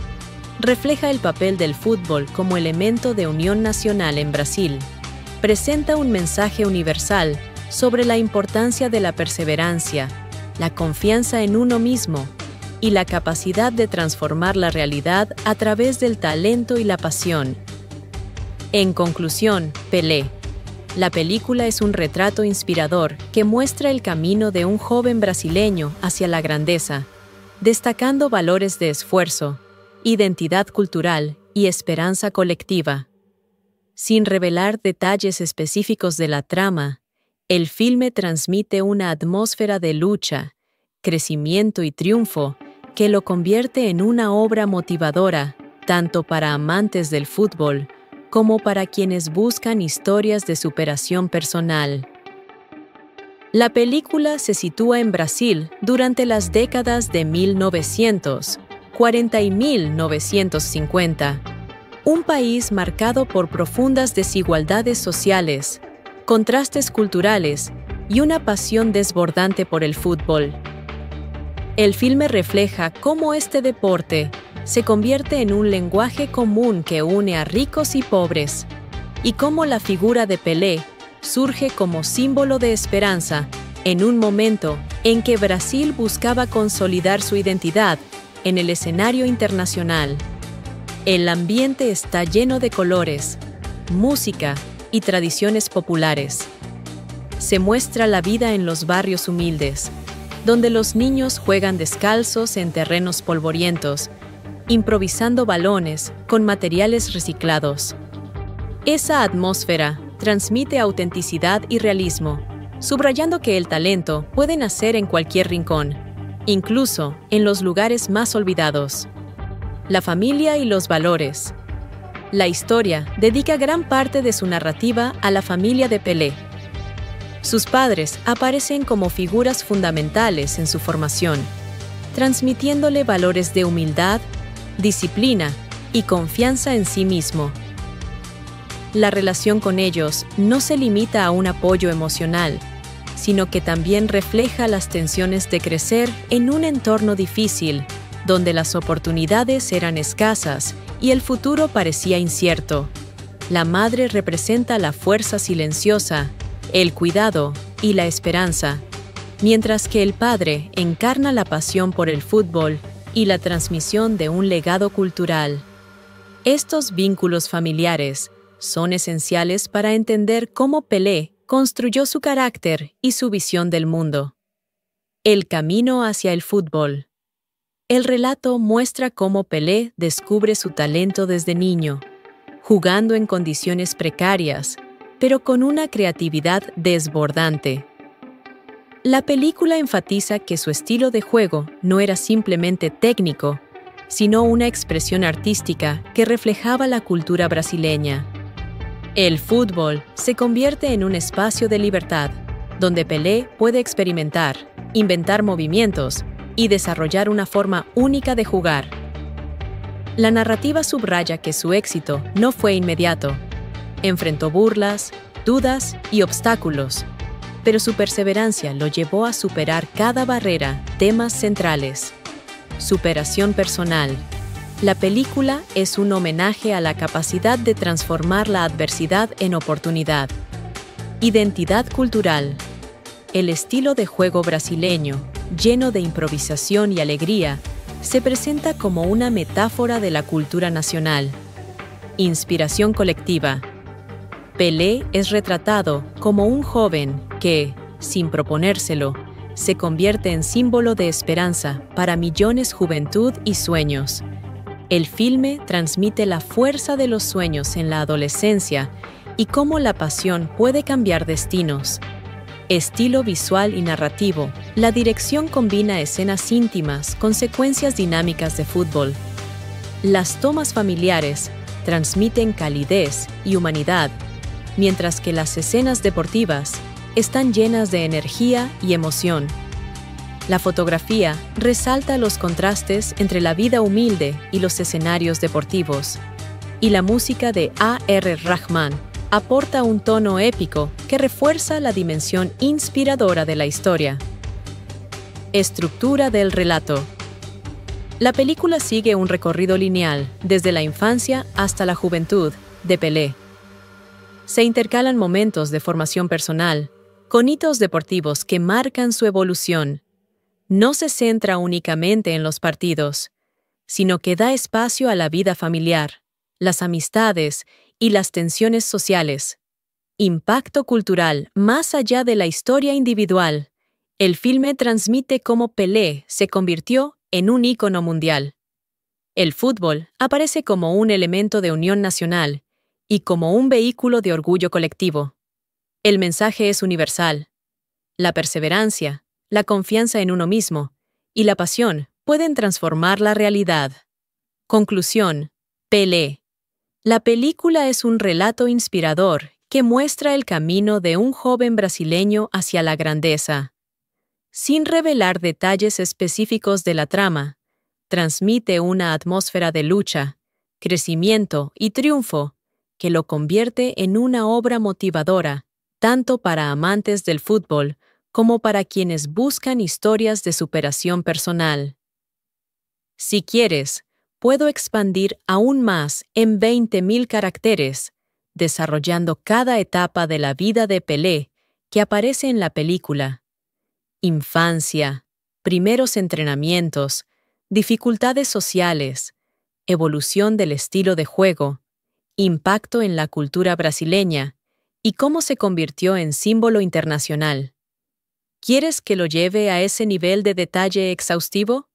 Refleja el papel del fútbol como elemento de unión nacional en Brasil. Presenta un mensaje universal sobre la importancia de la perseverancia, la confianza en uno mismo y la capacidad de transformar la realidad a través del talento y la pasión. En conclusión, Pelé. La película es un retrato inspirador que muestra el camino de un joven brasileño hacia la grandeza, destacando valores de esfuerzo, identidad cultural y esperanza colectiva. Sin revelar detalles específicos de la trama, el filme transmite una atmósfera de lucha, crecimiento y triunfo que lo convierte en una obra motivadora, tanto para amantes del fútbol como para quienes buscan historias de superación personal. La película se sitúa en Brasil durante las décadas de 1940 y 1950, un país marcado por profundas desigualdades sociales, contrastes culturales y una pasión desbordante por el fútbol. El filme refleja cómo este deporte se convierte en un lenguaje común que une a ricos y pobres, y cómo la figura de Pelé surge como símbolo de esperanza en un momento en que Brasil buscaba consolidar su identidad en el escenario internacional. El ambiente está lleno de colores, música y tradiciones populares. Se muestra la vida en los barrios humildes, donde los niños juegan descalzos en terrenos polvorientos, improvisando balones con materiales reciclados. Esa atmósfera transmite autenticidad y realismo, subrayando que el talento puede nacer en cualquier rincón, incluso en los lugares más olvidados. La familia y los valores. La historia dedica gran parte de su narrativa a la familia de Pelé. Sus padres aparecen como figuras fundamentales en su formación, transmitiéndole valores de humildad, disciplina y confianza en sí mismo. La relación con ellos no se limita a un apoyo emocional, sino que también refleja las tensiones de crecer en un entorno difícil, donde las oportunidades eran escasas y el futuro parecía incierto. La madre representa la fuerza silenciosa, el cuidado y la esperanza, mientras que el padre encarna la pasión por el fútbol y la transmisión de un legado cultural. Estos vínculos familiares son esenciales para entender cómo Pelé construyó su carácter y su visión del mundo. El camino hacia el fútbol. El relato muestra cómo Pelé descubre su talento desde niño, jugando en condiciones precarias, pero con una creatividad desbordante. La película enfatiza que su estilo de juego no era simplemente técnico, sino una expresión artística que reflejaba la cultura brasileña. El fútbol se convierte en un espacio de libertad, donde Pelé puede experimentar, inventar movimientos y desarrollar una forma única de jugar. La narrativa subraya que su éxito no fue inmediato. Enfrentó burlas, dudas y obstáculos, pero su perseverancia lo llevó a superar cada barrera. Temas centrales. Superación personal. La película es un homenaje a la capacidad de transformar la adversidad en oportunidad. Identidad cultural. El estilo de juego brasileño, lleno de improvisación y alegría, se presenta como una metáfora de la cultura nacional. Inspiración colectiva. Pelé es retratado como un joven que, sin proponérselo, se convierte en símbolo de esperanza para millones de juventud y sueños. El filme transmite la fuerza de los sueños en la adolescencia y cómo la pasión puede cambiar destinos. Estilo visual y narrativo. La dirección combina escenas íntimas con secuencias dinámicas de fútbol. Las tomas familiares transmiten calidez y humanidad, mientras que las escenas deportivas están llenas de energía y emoción. La fotografía resalta los contrastes entre la vida humilde y los escenarios deportivos. Y la música de A.R. Rahman aporta un tono épico que refuerza la dimensión inspiradora de la historia. Estructura del relato. La película sigue un recorrido lineal desde la infancia hasta la juventud de Pelé. Se intercalan momentos de formación personal con hitos deportivos que marcan su evolución. No se centra únicamente en los partidos, sino que da espacio a la vida familiar, las amistades y las tensiones sociales. Impacto cultural más allá de la historia individual. El filme transmite cómo Pelé se convirtió en un ícono mundial. El fútbol aparece como un elemento de unión nacional y como un vehículo de orgullo colectivo. El mensaje es universal. La perseverancia, la confianza en uno mismo y la pasión pueden transformar la realidad. Conclusión. Pelé. La película es un relato inspirador que muestra el camino de un joven brasileño hacia la grandeza. Sin revelar detalles específicos de la trama, transmite una atmósfera de lucha, crecimiento y triunfo que lo convierte en una obra motivadora, tanto para amantes del fútbol como para quienes buscan historias de superación personal. Si quieres, puedo expandir aún más en 20.000 caracteres, desarrollando cada etapa de la vida de Pelé que aparece en la película. Infancia, primeros entrenamientos, dificultades sociales, evolución del estilo de juego, impacto en la cultura brasileña y cómo se convirtió en símbolo internacional. ¿Quieres que lo lleve a ese nivel de detalle exhaustivo?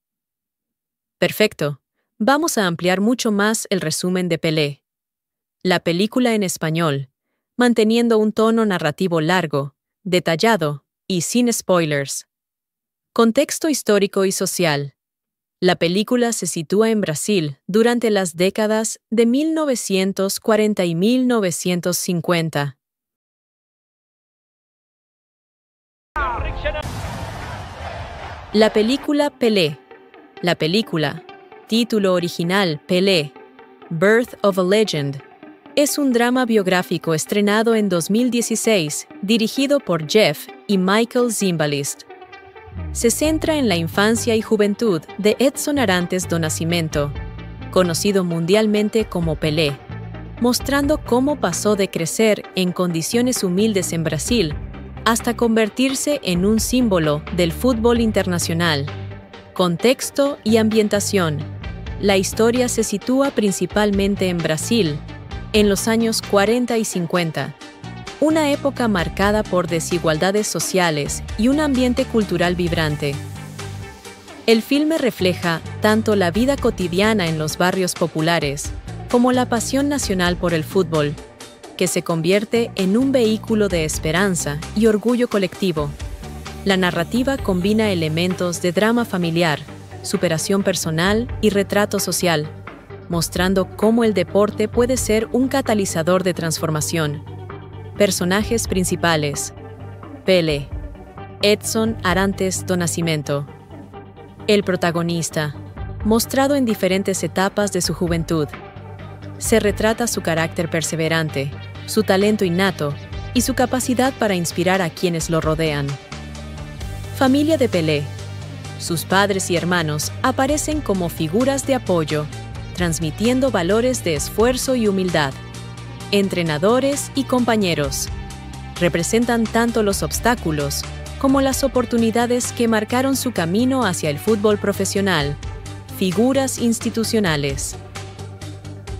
Perfecto. Vamos a ampliar mucho más el resumen de Pelé. La película en español, manteniendo un tono narrativo largo, detallado y sin spoilers. Contexto histórico y social. La película se sitúa en Brasil durante las décadas de 1940 y 1950. La película Pelé. La película, título original Pelé, Birth of a Legend, es un drama biográfico estrenado en 2016, dirigido por Jeff y Michael Zimbalist. Se centra en la infancia y juventud de Edson Arantes do Nascimento, conocido mundialmente como Pelé, mostrando cómo pasó de crecer en condiciones humildes en Brasil hasta convertirse en un símbolo del fútbol internacional. Contexto y ambientación. La historia se sitúa principalmente en Brasil, en los años 40 y 50, una época marcada por desigualdades sociales y un ambiente cultural vibrante. El filme refleja tanto la vida cotidiana en los barrios populares como la pasión nacional por el fútbol, que se convierte en un vehículo de esperanza y orgullo colectivo. La narrativa combina elementos de drama familiar, superación personal y retrato social, mostrando cómo el deporte puede ser un catalizador de transformación. Personajes principales: Pelé, Edson Arantes do Nascimento. El protagonista, mostrado en diferentes etapas de su juventud. Se retrata su carácter perseverante, su talento innato y su capacidad para inspirar a quienes lo rodean. Familia de Pelé. Sus padres y hermanos aparecen como figuras de apoyo, transmitiendo valores de esfuerzo y humildad. Entrenadores y compañeros representan tanto los obstáculos como las oportunidades que marcaron su camino hacia el fútbol profesional. Figuras institucionales.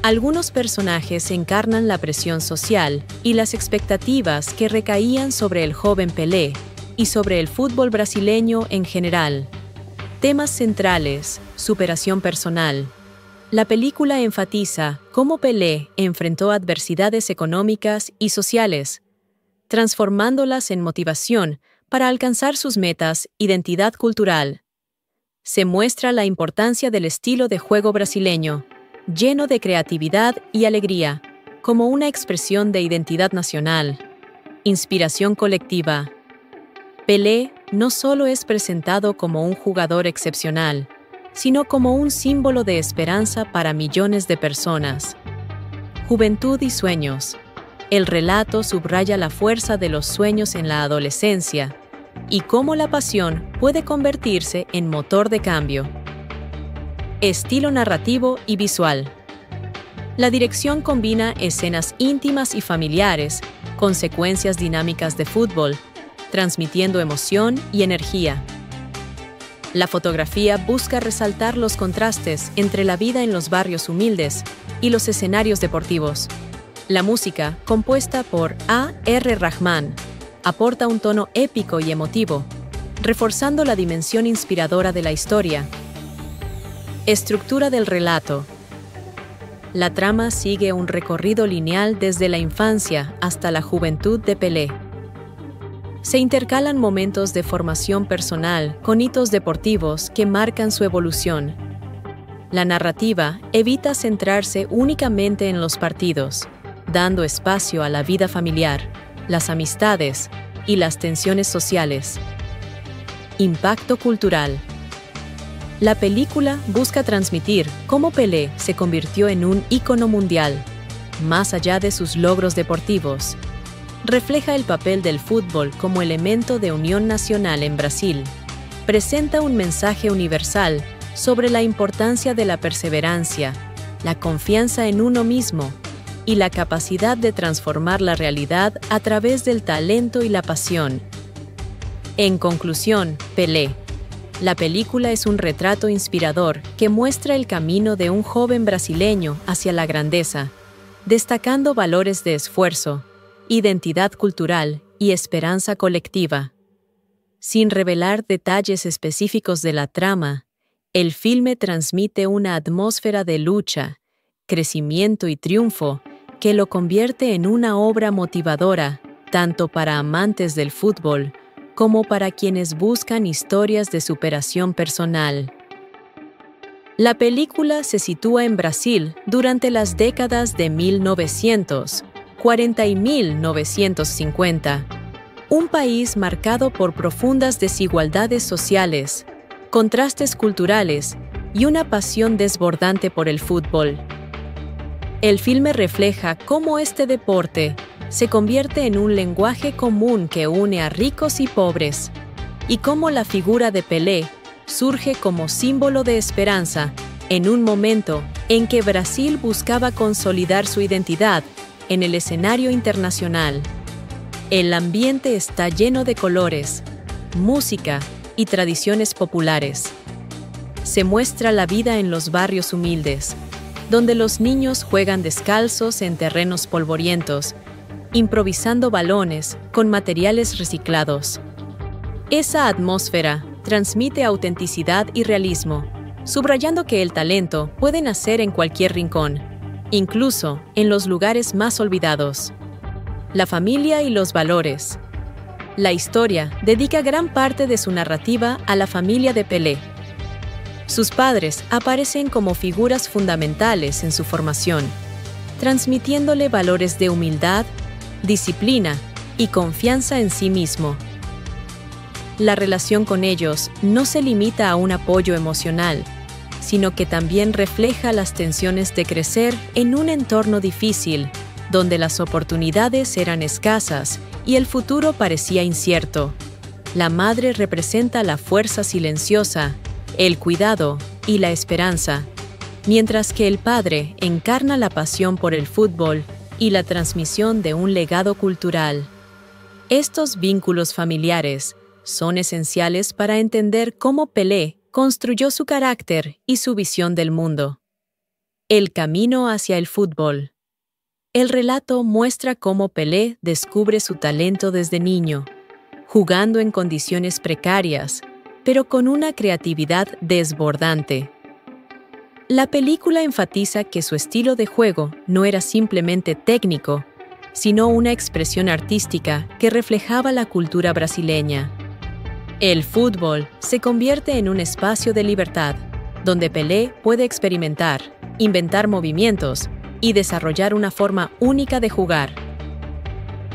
Algunos personajes encarnan la presión social y las expectativas que recaían sobre el joven Pelé y sobre el fútbol brasileño en general. Temas centrales: superación personal. La película enfatiza cómo Pelé enfrentó adversidades económicas y sociales, transformándolas en motivación para alcanzar sus metas. Identidad cultural. Se muestra la importancia del estilo de juego brasileño, lleno de creatividad y alegría, como una expresión de identidad nacional. Inspiración colectiva. Pelé no solo es presentado como un jugador excepcional, sino como un símbolo de esperanza para millones de personas. Juventud y sueños. El relato subraya la fuerza de los sueños en la adolescencia y cómo la pasión puede convertirse en motor de cambio. Estilo narrativo y visual. La dirección combina escenas íntimas y familiares con secuencias dinámicas de fútbol, transmitiendo emoción y energía. La fotografía busca resaltar los contrastes entre la vida en los barrios humildes y los escenarios deportivos. La música, compuesta por A.R. Rahman, aporta un tono épico y emotivo, reforzando la dimensión inspiradora de la historia. Estructura del relato. La trama sigue un recorrido lineal desde la infancia hasta la juventud de Pelé. Se intercalan momentos de formación personal con hitos deportivos que marcan su evolución. La narrativa evita centrarse únicamente en los partidos, dando espacio a la vida familiar, las amistades y las tensiones sociales. Impacto cultural. La película busca transmitir cómo Pelé se convirtió en un ícono mundial, más allá de sus logros deportivos. Refleja el papel del fútbol como elemento de unión nacional en Brasil. Presenta un mensaje universal sobre la importancia de la perseverancia, la confianza en uno mismo y la capacidad de transformar la realidad a través del talento y la pasión. En conclusión, Pelé. La película es un retrato inspirador que muestra el camino de un joven brasileño hacia la grandeza, destacando valores de esfuerzo, identidad cultural y esperanza colectiva. Sin revelar detalles específicos de la trama, el filme transmite una atmósfera de lucha, crecimiento y triunfo que lo convierte en una obra motivadora, tanto para amantes del fútbol como para quienes buscan historias de superación personal. La película se sitúa en Brasil durante las décadas de 1940 y 1950, un país marcado por profundas desigualdades sociales, contrastes culturales y una pasión desbordante por el fútbol. El filme refleja cómo este deporte se convierte en un lenguaje común que une a ricos y pobres, y cómo la figura de Pelé surge como símbolo de esperanza en un momento en que Brasil buscaba consolidar su identidad en el escenario internacional. El ambiente está lleno de colores, música y tradiciones populares. Se muestra la vida en los barrios humildes, donde los niños juegan descalzos en terrenos polvorientos, improvisando balones con materiales reciclados. Esa atmósfera transmite autenticidad y realismo, subrayando que el talento puede nacer en cualquier rincón, incluso en los lugares más olvidados. La familia y los valores. La historia dedica gran parte de su narrativa a la familia de Pelé. Sus padres aparecen como figuras fundamentales en su formación, transmitiéndole valores de humildad, disciplina y confianza en sí mismo. La relación con ellos no se limita a un apoyo emocional, sino que también refleja las tensiones de crecer en un entorno difícil, donde las oportunidades eran escasas y el futuro parecía incierto. La madre representa la fuerza silenciosa, el cuidado y la esperanza, mientras que el padre encarna la pasión por el fútbol y la transmisión de un legado cultural. Estos vínculos familiares son esenciales para entender cómo Pelé construyó su carácter y su visión del mundo. El camino hacia el fútbol. El relato muestra cómo Pelé descubre su talento desde niño, jugando en condiciones precarias, pero con una creatividad desbordante. La película enfatiza que su estilo de juego no era simplemente técnico, sino una expresión artística que reflejaba la cultura brasileña. El fútbol se convierte en un espacio de libertad, donde Pelé puede experimentar, inventar movimientos y desarrollar una forma única de jugar.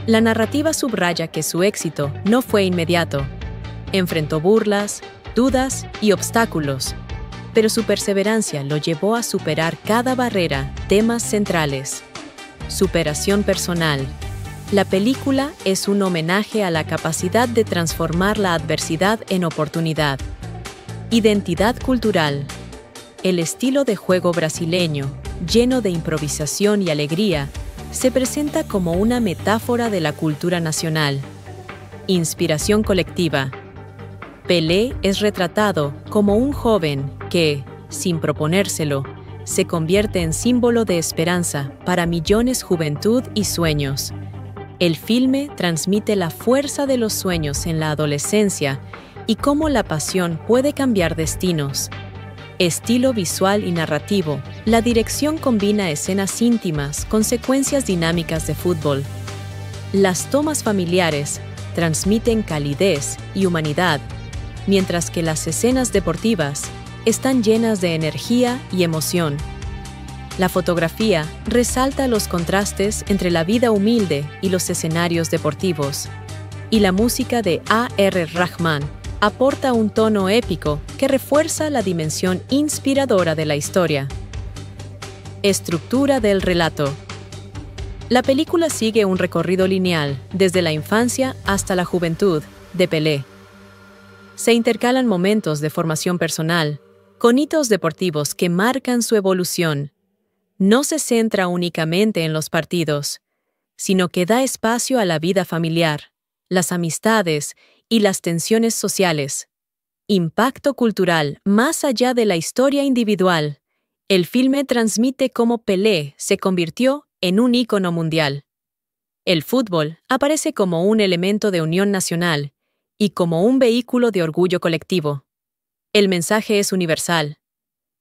La narrativa subraya que su éxito no fue inmediato. Enfrentó burlas, dudas y obstáculos, pero su perseverancia lo llevó a superar cada barrera. Temas centrales. Superación personal. La película es un homenaje a la capacidad de transformar la adversidad en oportunidad. Identidad cultural. El estilo de juego brasileño, lleno de improvisación y alegría, se presenta como una metáfora de la cultura nacional. Inspiración colectiva. Pelé es retratado como un joven que, sin proponérselo, se convierte en símbolo de esperanza para millones de juventud y sueños. El filme transmite la fuerza de los sueños en la adolescencia y cómo la pasión puede cambiar destinos. Estilo visual y narrativo. La dirección combina escenas íntimas con secuencias dinámicas de fútbol. Las tomas familiares transmiten calidez y humanidad, mientras que las escenas deportivas están llenas de energía y emoción. La fotografía resalta los contrastes entre la vida humilde y los escenarios deportivos. Y la música de A.R. Rahman aporta un tono épico que refuerza la dimensión inspiradora de la historia. Estructura del relato. La película sigue un recorrido lineal desde la infancia hasta la juventud de Pelé. Se intercalan momentos de formación personal con hitos deportivos que marcan su evolución. No se centra únicamente en los partidos, sino que da espacio a la vida familiar, las amistades y las tensiones sociales. Impacto cultural más allá de la historia individual. El filme transmite cómo Pelé se convirtió en un ícono mundial. El fútbol aparece como un elemento de unión nacional y como un vehículo de orgullo colectivo. El mensaje es universal.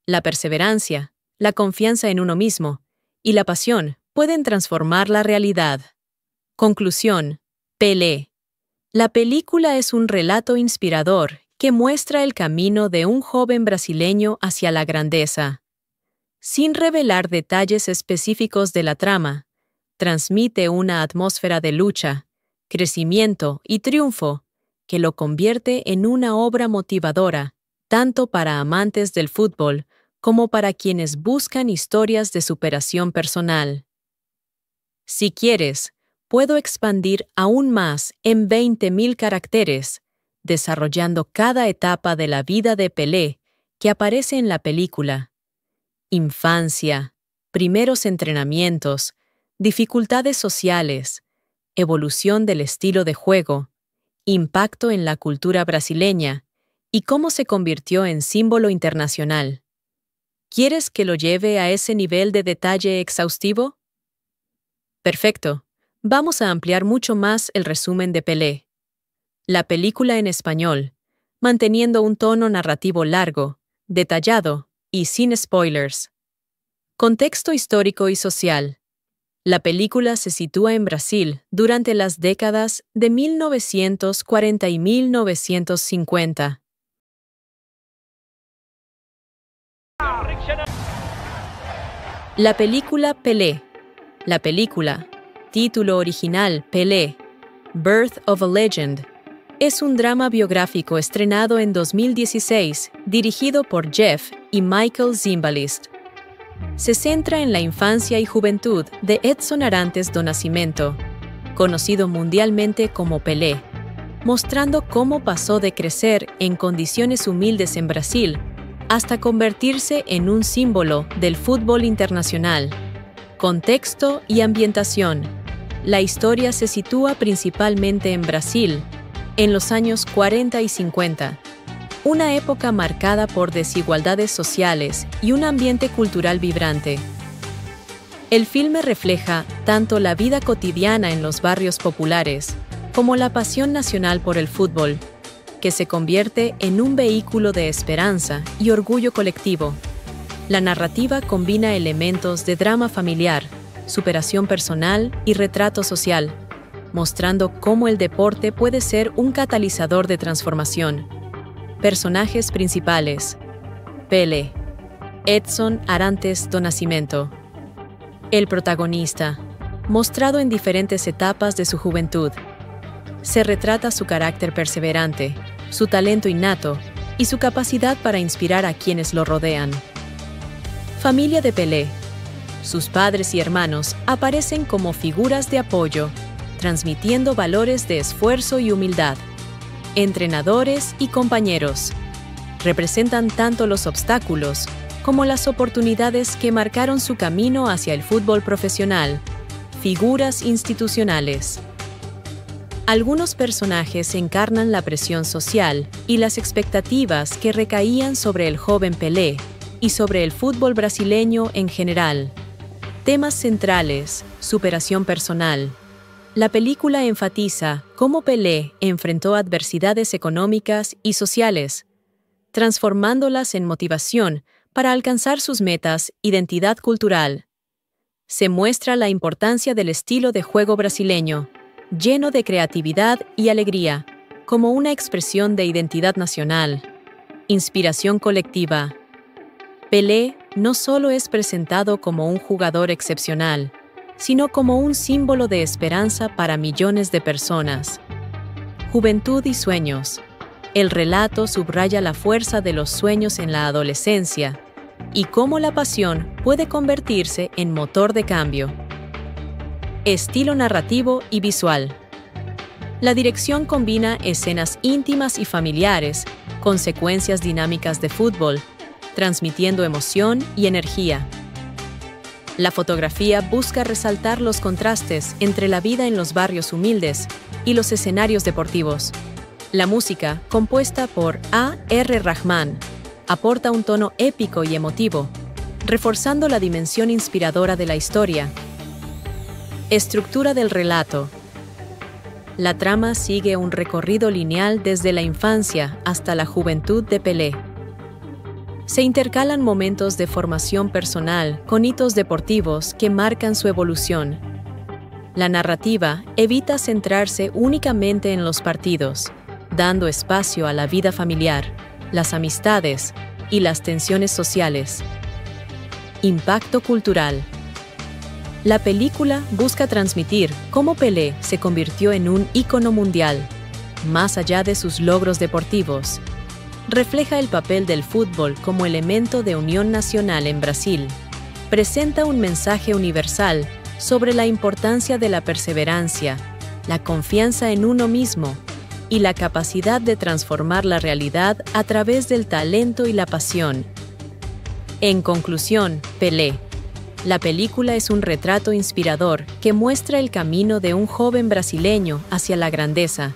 La perseverancia, la confianza en uno mismo y la pasión pueden transformar la realidad. Conclusión. Pelé. La película es un relato inspirador que muestra el camino de un joven brasileño hacia la grandeza. Sin revelar detalles específicos de la trama, transmite una atmósfera de lucha, crecimiento y triunfo que lo convierte en una obra motivadora tanto para amantes del fútbol como para quienes buscan historias de superación personal. Si quieres, puedo expandir aún más en 20.000 caracteres, desarrollando cada etapa de la vida de Pelé que aparece en la película. Infancia, primeros entrenamientos, dificultades sociales, evolución del estilo de juego, impacto en la cultura brasileña y cómo se convirtió en símbolo internacional. ¿Quieres que lo lleve a ese nivel de detalle exhaustivo? Perfecto. Vamos a ampliar mucho más el resumen de Pelé. La película en español, manteniendo un tono narrativo largo, detallado y sin spoilers. Contexto histórico y social. La película se sitúa en Brasil durante las décadas de 1940 y 1950. La película Pelé. La película, título original Pelé, Birth of a Legend, es un drama biográfico estrenado en 2016, dirigido por Jeff y Michael Zimbalist. Se centra en la infancia y juventud de Edson Arantes do Nascimento, conocido mundialmente como Pelé, mostrando cómo pasó de crecer en condiciones humildes en Brasil hasta convertirse en un símbolo del fútbol internacional. Contexto y ambientación. La historia se sitúa principalmente en Brasil, en los años 40 y 50, una época marcada por desigualdades sociales y un ambiente cultural vibrante. El filme refleja tanto la vida cotidiana en los barrios populares como la pasión nacional por el fútbol, que se convierte en un vehículo de esperanza y orgullo colectivo. La narrativa combina elementos de drama familiar, superación personal y retrato social, mostrando cómo el deporte puede ser un catalizador de transformación. Personajes principales: Pelé, Edson Arantes do Nascimento. El protagonista, mostrado en diferentes etapas de su juventud. Se retrata su carácter perseverante, su talento innato y su capacidad para inspirar a quienes lo rodean. Familia de Pelé. Sus padres y hermanos aparecen como figuras de apoyo, transmitiendo valores de esfuerzo y humildad. Entrenadores y compañeros representan tanto los obstáculos como las oportunidades que marcaron su camino hacia el fútbol profesional. Figuras institucionales. Algunos personajes encarnan la presión social y las expectativas que recaían sobre el joven Pelé y sobre el fútbol brasileño en general. Temas centrales: superación personal. La película enfatiza cómo Pelé enfrentó adversidades económicas y sociales, transformándolas en motivación para alcanzar sus metas. Identidad cultural. Se muestra la importancia del estilo de juego brasileño, lleno de creatividad y alegría, como una expresión de identidad nacional. Inspiración colectiva. Pelé no solo es presentado como un jugador excepcional, sino como un símbolo de esperanza para millones de personas. Juventud y sueños. El relato subraya la fuerza de los sueños en la adolescencia y cómo la pasión puede convertirse en motor de cambio. Estilo narrativo y visual. La dirección combina escenas íntimas y familiares con secuencias dinámicas de fútbol, transmitiendo emoción y energía. La fotografía busca resaltar los contrastes entre la vida en los barrios humildes y los escenarios deportivos. La música, compuesta por A.R. Rahman, aporta un tono épico y emotivo, reforzando la dimensión inspiradora de la historia. Estructura del relato. La trama sigue un recorrido lineal desde la infancia hasta la juventud de Pelé. Se intercalan momentos de formación personal con hitos deportivos que marcan su evolución. La narrativa evita centrarse únicamente en los partidos, dando espacio a la vida familiar, las amistades y las tensiones sociales. Impacto cultural. La película busca transmitir cómo Pelé se convirtió en un ícono mundial, más allá de sus logros deportivos. refleja el papel del fútbol como elemento de unión nacional en Brasil. Presenta un mensaje universal sobre la importancia de la perseverancia, la confianza en uno mismo y la capacidad de transformar la realidad a través del talento y la pasión. En conclusión, Pelé. La película es un retrato inspirador que muestra el camino de un joven brasileño hacia la grandeza,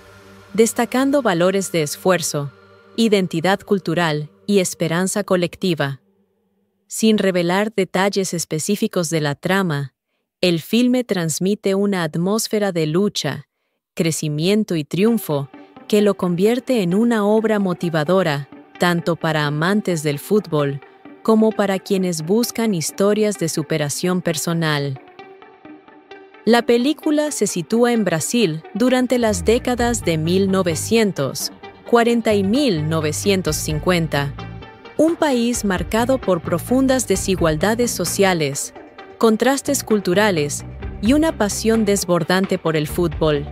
destacando valores de esfuerzo, identidad cultural y esperanza colectiva. Sin revelar detalles específicos de la trama, el filme transmite una atmósfera de lucha, crecimiento y triunfo que lo convierte en una obra motivadora, tanto para amantes del fútbol como para quienes buscan historias de superación personal. La película se sitúa en Brasil durante las décadas de 1940 y 1950, un país marcado por profundas desigualdades sociales, contrastes culturales y una pasión desbordante por el fútbol.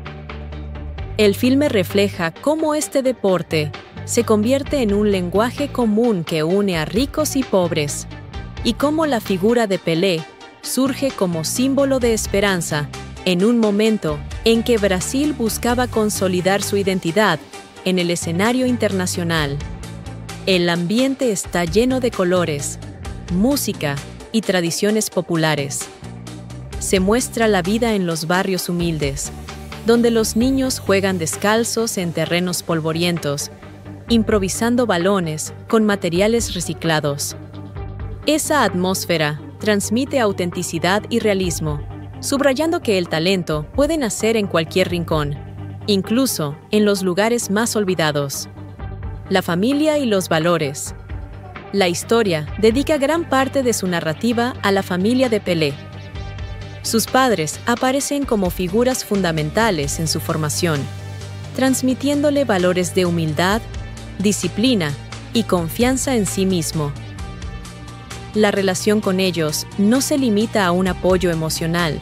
El filme refleja cómo este deporte se convierte en un lenguaje común que une a ricos y pobres, y cómo la figura de Pelé surge como símbolo de esperanza en un momento en que Brasil buscaba consolidar su identidad en el escenario internacional. El ambiente está lleno de colores, música y tradiciones populares. Se muestra la vida en los barrios humildes, donde los niños juegan descalzos en terrenos polvorientos, improvisando balones con materiales reciclados. Esa atmósfera transmite autenticidad y realismo, subrayando que el talento puede nacer en cualquier rincón, incluso en los lugares más olvidados. La familia y los valores. La historia dedica gran parte de su narrativa a la familia de Pelé. Sus padres aparecen como figuras fundamentales en su formación, transmitiéndole valores de humildad, disciplina y confianza en sí mismo. La relación con ellos no se limita a un apoyo emocional,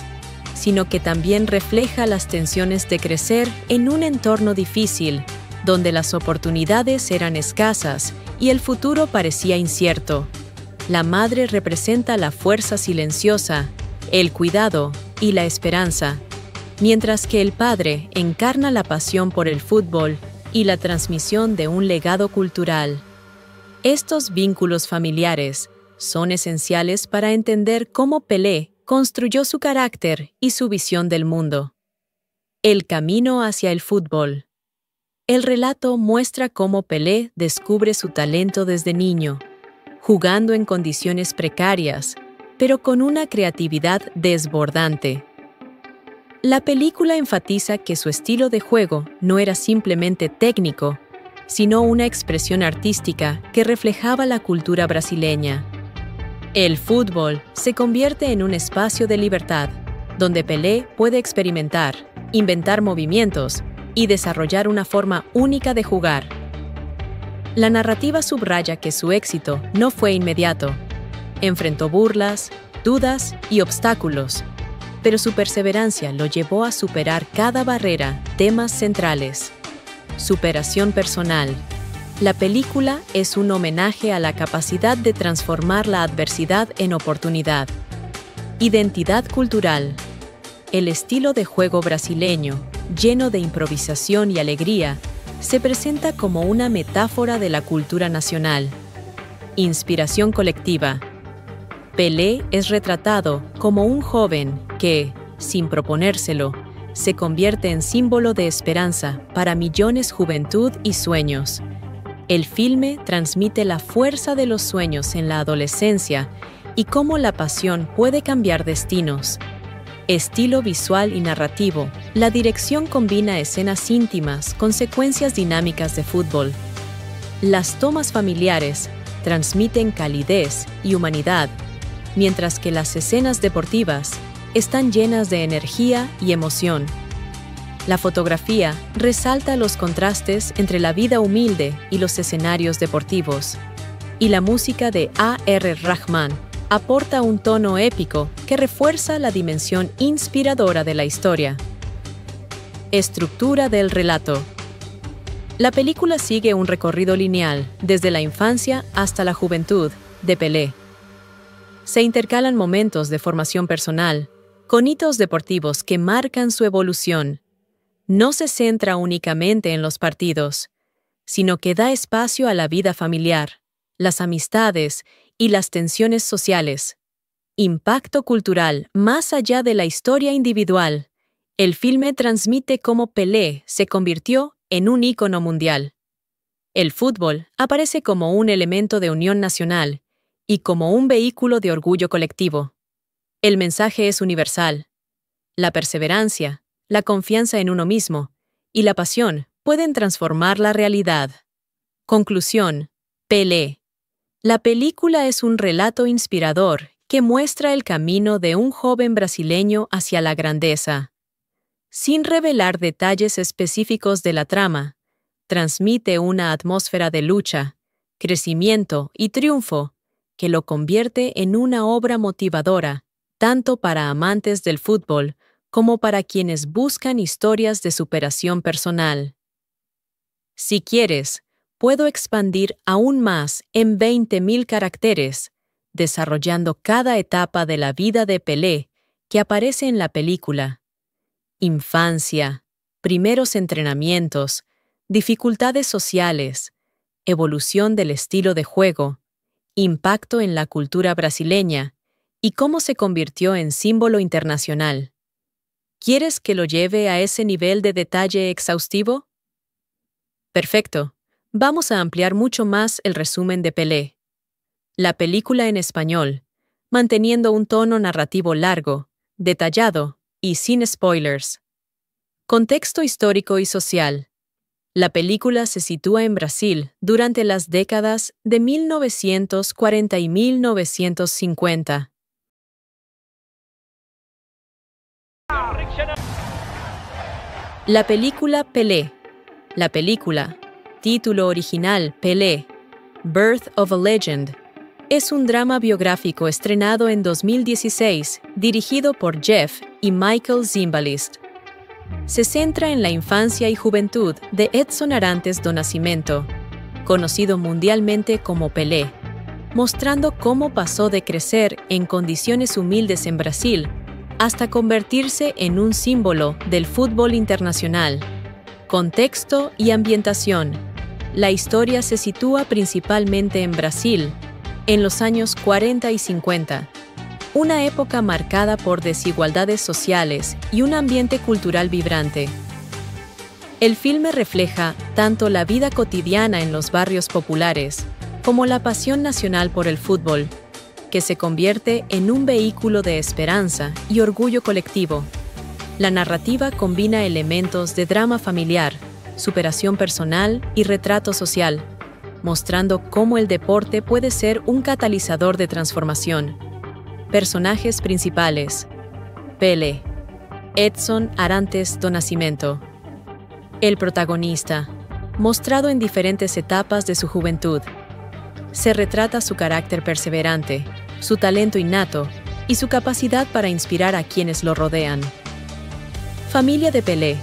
sino que también refleja las tensiones de crecer en un entorno difícil, donde las oportunidades eran escasas y el futuro parecía incierto. La madre representa la fuerza silenciosa, el cuidado y la esperanza, mientras que el padre encarna la pasión por el fútbol y la transmisión de un legado cultural. Estos vínculos familiares son esenciales para entender cómo Pelé construyó su carácter y su visión del mundo. El camino hacia el fútbol. El relato muestra cómo Pelé descubre su talento desde niño, jugando en condiciones precarias, pero con una creatividad desbordante. La película enfatiza que su estilo de juego no era simplemente técnico, sino una expresión artística que reflejaba la cultura brasileña. El fútbol se convierte en un espacio de libertad, donde Pelé puede experimentar, inventar movimientos y desarrollar una forma única de jugar. La narrativa subraya que su éxito no fue inmediato. Enfrentó burlas, dudas y obstáculos, pero su perseverancia lo llevó a superar cada barrera. Temas centrales. Superación personal. La película es un homenaje a la capacidad de transformar la adversidad en oportunidad. Identidad cultural. El estilo de juego brasileño, lleno de improvisación y alegría, se presenta como una metáfora de la cultura nacional. Inspiración colectiva. Pelé es retratado como un joven que, sin proponérselo, se convierte en símbolo de esperanza para millones de juventud y sueños. El filme transmite la fuerza de los sueños en la adolescencia y cómo la pasión puede cambiar destinos. Estilo visual y narrativo. La dirección combina escenas íntimas con secuencias dinámicas de fútbol. Las tomas familiares transmiten calidez y humanidad, mientras que las escenas deportivas están llenas de energía y emoción. La fotografía resalta los contrastes entre la vida humilde y los escenarios deportivos. Y la música de A.R. Rahman aporta un tono épico que refuerza la dimensión inspiradora de la historia. Estructura del relato. La película sigue un recorrido lineal, desde la infancia hasta la juventud, de Pelé. Se intercalan momentos de formación personal, con hitos deportivos que marcan su evolución. No se centra únicamente en los partidos, sino que da espacio a la vida familiar, las amistades y las tensiones sociales. Impacto cultural más allá de la historia individual. El filme transmite cómo Pelé se convirtió en un ícono mundial. El fútbol aparece como un elemento de unión nacional y como un vehículo de orgullo colectivo. El mensaje es universal. La perseverancia, la confianza en uno mismo y la pasión pueden transformar la realidad. Conclusión. Pelé. La película es un relato inspirador que muestra el camino de un joven brasileño hacia la grandeza. Sin revelar detalles específicos de la trama, transmite una atmósfera de lucha, crecimiento y triunfo que lo convierte en una obra motivadora, tanto para amantes del fútbol como para quienes buscan historias de superación personal. Si quieres, puedo expandir aún más en 20.000 caracteres, desarrollando cada etapa de la vida de Pelé que aparece en la película. Infancia, primeros entrenamientos, dificultades sociales, evolución del estilo de juego, impacto en la cultura brasileña y cómo se convirtió en símbolo internacional. ¿Quieres que lo lleve a ese nivel de detalle exhaustivo? Perfecto. Vamos a ampliar mucho más el resumen de Pelé. La película en español, manteniendo un tono narrativo largo, detallado y sin spoilers. Contexto histórico y social. La película se sitúa en Brasil durante las décadas de 1940 y 1950. La película Pelé. La película, título original Pelé, Birth of a Legend, es un drama biográfico estrenado en 2016, dirigido por Jeff y Michael Zimbalist. Se centra en la infancia y juventud de Edson Arantes do Nascimento, conocido mundialmente como Pelé, mostrando cómo pasó de crecer en condiciones humildes en Brasil hasta convertirse en un símbolo del fútbol internacional. Contexto y ambientación. La historia se sitúa principalmente en Brasil, en los años 40 y 50, una época marcada por desigualdades sociales y un ambiente cultural vibrante. El filme refleja tanto la vida cotidiana en los barrios populares como la pasión nacional por el fútbol, que se convierte en un vehículo de esperanza y orgullo colectivo. La narrativa combina elementos de drama familiar, superación personal y retrato social, mostrando cómo el deporte puede ser un catalizador de transformación. Personajes principales: Pelé, Edson Arantes do Nascimento. El protagonista, mostrado en diferentes etapas de su juventud. Se retrata su carácter perseverante, su talento innato y su capacidad para inspirar a quienes lo rodean. Familia de Pelé.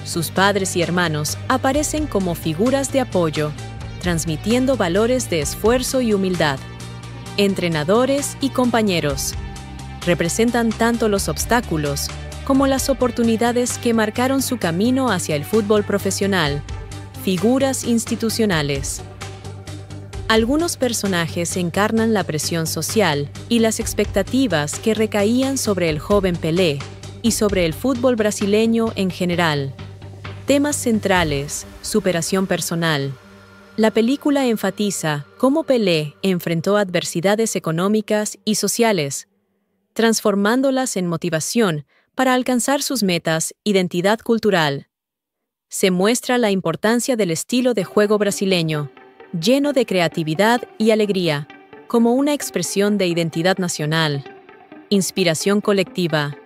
Sus padres y hermanos aparecen como figuras de apoyo, transmitiendo valores de esfuerzo y humildad. Entrenadores y compañeros representan tanto los obstáculos como las oportunidades que marcaron su camino hacia el fútbol profesional. Figuras institucionales. Algunos personajes encarnan la presión social y las expectativas que recaían sobre el joven Pelé y sobre el fútbol brasileño en general. Temas centrales: superación personal. La película enfatiza cómo Pelé enfrentó adversidades económicas y sociales, transformándolas en motivación para alcanzar sus metas. Identidad cultural. Se muestra la importancia del estilo de juego brasileño, lleno de creatividad y alegría, como una expresión de identidad nacional. Inspiración colectiva.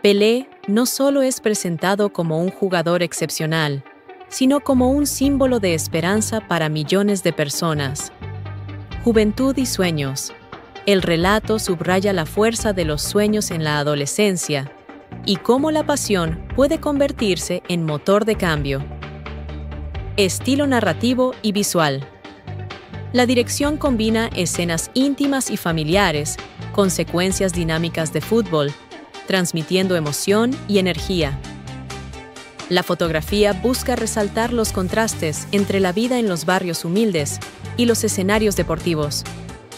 Pelé no solo es presentado como un jugador excepcional, sino como un símbolo de esperanza para millones de personas. Juventud y sueños. El relato subraya la fuerza de los sueños en la adolescencia y cómo la pasión puede convertirse en motor de cambio. Estilo narrativo y visual. La dirección combina escenas íntimas y familiares con secuencias dinámicas de fútbol, transmitiendo emoción y energía. La fotografía busca resaltar los contrastes entre la vida en los barrios humildes y los escenarios deportivos.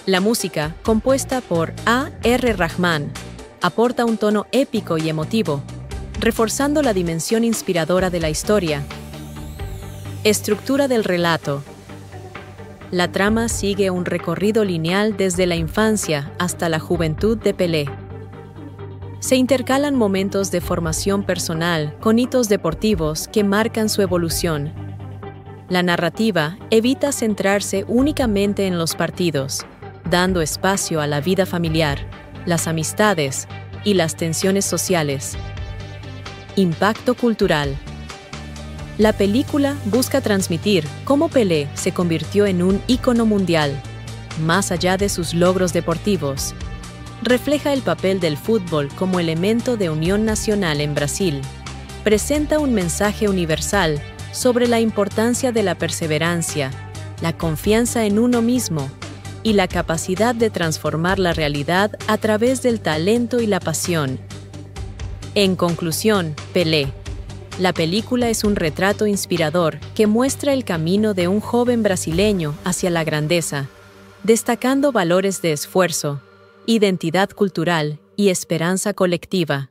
La música, compuesta por A.R. Rahman, aporta un tono épico y emotivo, reforzando la dimensión inspiradora de la historia. Estructura del relato. La trama sigue un recorrido lineal desde la infancia hasta la juventud de Pelé. Se intercalan momentos de formación personal con hitos deportivos que marcan su evolución. La narrativa evita centrarse únicamente en los partidos, dando espacio a la vida familiar, las amistades y las tensiones sociales. Impacto cultural. La película busca transmitir cómo Pelé se convirtió en un ícono mundial, más allá de sus logros deportivos. Refleja el papel del fútbol como elemento de unión nacional en Brasil. Presenta un mensaje universal sobre la importancia de la perseverancia, la confianza en uno mismo y la capacidad de transformar la realidad a través del talento y la pasión. En conclusión, Pelé. La película es un retrato inspirador que muestra el camino de un joven brasileño hacia la grandeza, destacando valores de esfuerzo, identidad cultural y esperanza colectiva.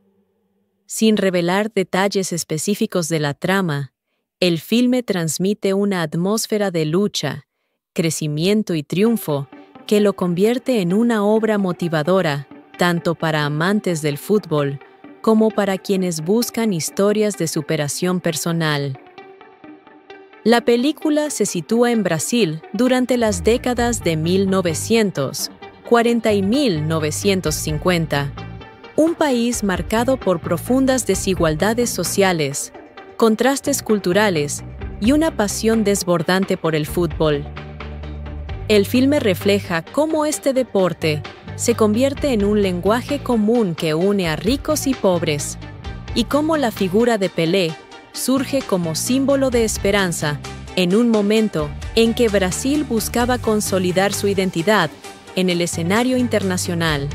Sin revelar detalles específicos de la trama, el filme transmite una atmósfera de lucha, crecimiento y triunfo que lo convierte en una obra motivadora, tanto para amantes del fútbol como para quienes buscan historias de superación personal. La película se sitúa en Brasil durante las décadas de 1940 y 1950, un país marcado por profundas desigualdades sociales, contrastes culturales y una pasión desbordante por el fútbol. El filme refleja cómo este deporte se convierte en un lenguaje común que une a ricos y pobres, y cómo la figura de Pelé surge como símbolo de esperanza en un momento en que Brasil buscaba consolidar su identidad en el escenario internacional.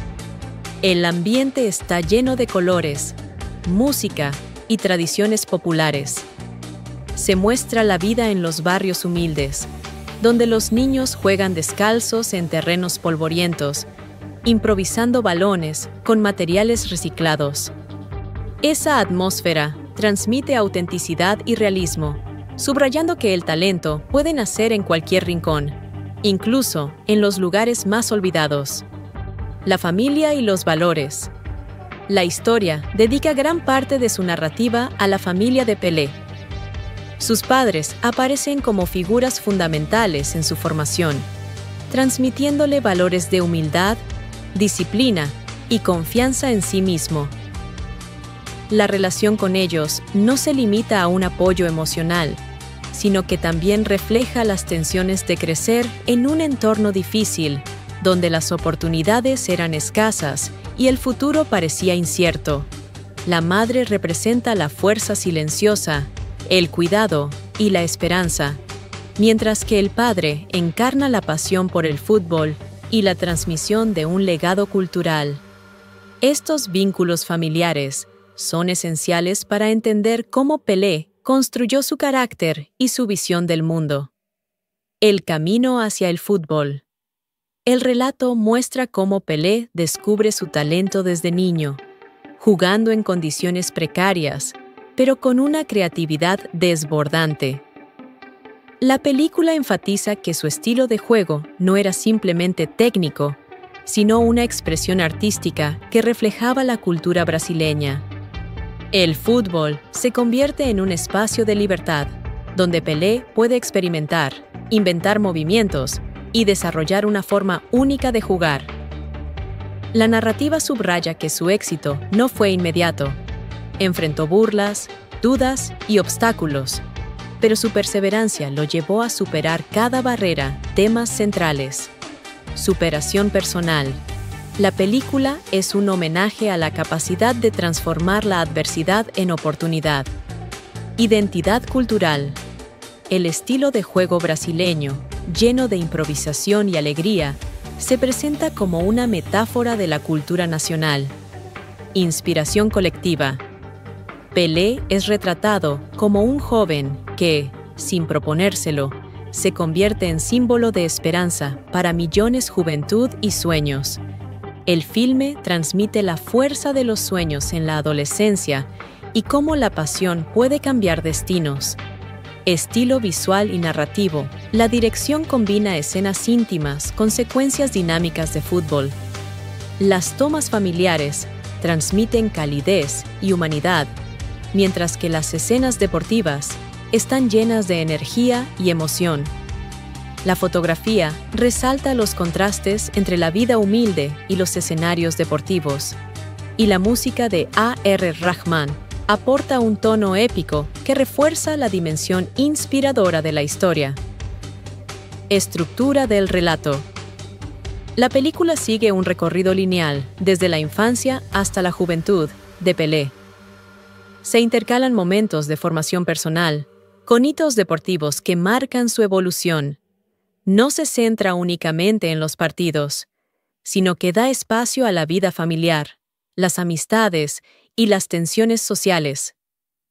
El ambiente está lleno de colores, música y tradiciones populares. Se muestra la vida en los barrios humildes, donde los niños juegan descalzos en terrenos polvorientos, improvisando balones con materiales reciclados. Esa atmósfera transmite autenticidad y realismo, subrayando que el talento puede nacer en cualquier rincón, incluso en los lugares más olvidados. La familia y los valores. La historia dedica gran parte de su narrativa a la familia de Pelé. Sus padres aparecen como figuras fundamentales en su formación, transmitiéndole valores de humildad, disciplina y confianza en sí mismo. La relación con ellos no se limita a un apoyo emocional, sino que también refleja las tensiones de crecer en un entorno difícil, donde las oportunidades eran escasas y el futuro parecía incierto. La madre representa la fuerza silenciosa, el cuidado y la esperanza, mientras que el padre encarna la pasión por el fútbol y la transmisión de un legado cultural. Estos vínculos familiares son esenciales para entender cómo Pelé construyó su carácter y su visión del mundo. El camino hacia el fútbol. El relato muestra cómo Pelé descubre su talento desde niño, jugando en condiciones precarias, pero con una creatividad desbordante. La película enfatiza que su estilo de juego no era simplemente técnico, sino una expresión artística que reflejaba la cultura brasileña. El fútbol se convierte en un espacio de libertad, donde Pelé puede experimentar, inventar movimientos y desarrollar una forma única de jugar. La narrativa subraya que su éxito no fue inmediato. Enfrentó burlas, dudas y obstáculos, pero su perseverancia lo llevó a superar cada barrera. Temas centrales. Superación personal. La película es un homenaje a la capacidad de transformar la adversidad en oportunidad. Identidad cultural. el estilo de juego brasileño, lleno de improvisación y alegría, se presenta como una metáfora de la cultura nacional. Inspiración colectiva. Pelé es retratado como un joven que, sin proponérselo, se convierte en símbolo de esperanza para millones de juventud y sueños. El filme transmite la fuerza de los sueños en la adolescencia y cómo la pasión puede cambiar destinos. Estilo visual y narrativo. La dirección combina escenas íntimas con secuencias dinámicas de fútbol. Las tomas familiares transmiten calidez y humanidad, mientras que las escenas deportivas están llenas de energía y emoción. La fotografía resalta los contrastes entre la vida humilde y los escenarios deportivos. Y la música de A.R. Rahman aporta un tono épico que refuerza la dimensión inspiradora de la historia. Estructura del relato. La película sigue un recorrido lineal desde la infancia hasta la juventud de Pelé. Se intercalan momentos de formación personal con hitos deportivos que marcan su evolución. No se centra únicamente en los partidos, sino que da espacio a la vida familiar, las amistades y las tensiones sociales.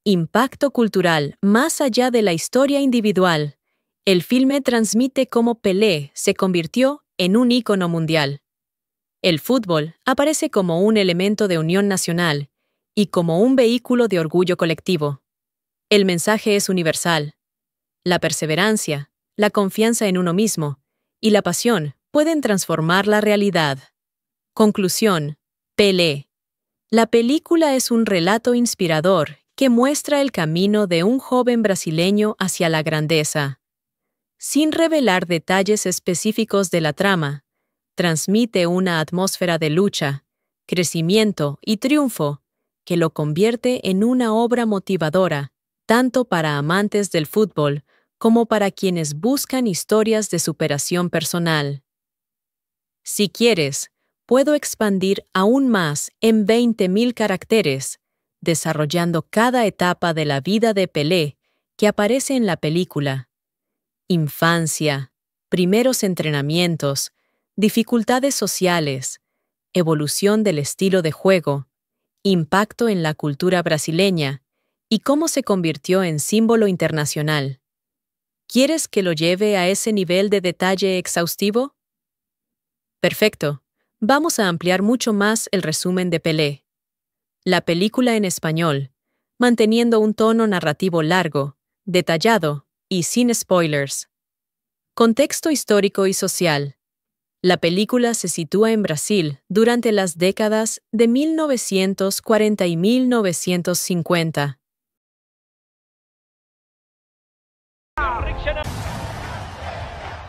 Impacto cultural más allá de la historia individual. El filme transmite cómo Pelé se convirtió en un ícono mundial. El fútbol aparece como un elemento de unión nacional y como un vehículo de orgullo colectivo. El mensaje es universal. La perseverancia, la confianza en uno mismo y la pasión pueden transformar la realidad. Conclusión. Pelé. La película es un relato inspirador que muestra el camino de un joven brasileño hacia la grandeza. Sin revelar detalles específicos de la trama, transmite una atmósfera de lucha, crecimiento y triunfo que lo convierte en una obra motivadora, tanto para amantes del fútbol como para quienes buscan historias de superación personal. Si quieres, puedo expandir aún más en 20.000 caracteres, desarrollando cada etapa de la vida de Pelé que aparece en la película. Infancia, primeros entrenamientos, dificultades sociales, evolución del estilo de juego, impacto en la cultura brasileña y cómo se convirtió en símbolo internacional. ¿Quieres que lo lleve a ese nivel de detalle exhaustivo? Perfecto. Vamos a ampliar mucho más el resumen de Pelé. La película en español, manteniendo un tono narrativo largo, detallado y sin spoilers. Contexto histórico y social. La película se sitúa en Brasil durante las décadas de 1940 y 1950.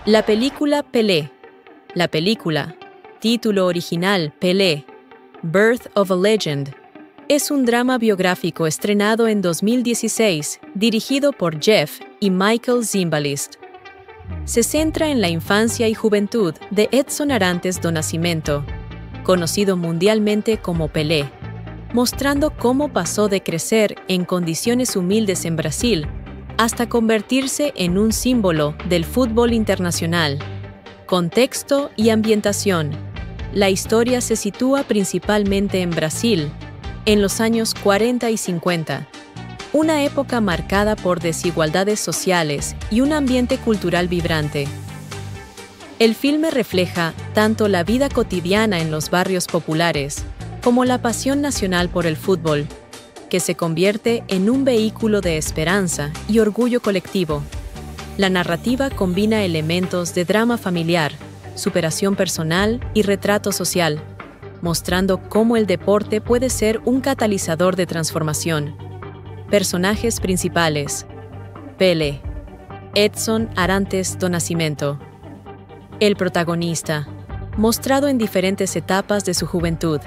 La película Pelé. La película, título original Pelé, Birth of a Legend, es un drama biográfico estrenado en 2016, dirigido por Jeff y Michael Zimbalist. Se centra en la infancia y juventud de Edson Arantes do Nascimento, conocido mundialmente como Pelé, mostrando cómo pasó de crecer en condiciones humildes en Brasil hasta convertirse en un símbolo del fútbol internacional. Contexto y ambientación. La historia se sitúa principalmente en Brasil, en los años 40 y 50, una época marcada por desigualdades sociales y un ambiente cultural vibrante. El filme refleja tanto la vida cotidiana en los barrios populares como la pasión nacional por el fútbol, que se convierte en un vehículo de esperanza y orgullo colectivo. La narrativa combina elementos de drama familiar, superación personal y retrato social, mostrando cómo el deporte puede ser un catalizador de transformación. Personajes principales: Pelé, Edson Arantes do Nascimento. El protagonista, mostrado en diferentes etapas de su juventud.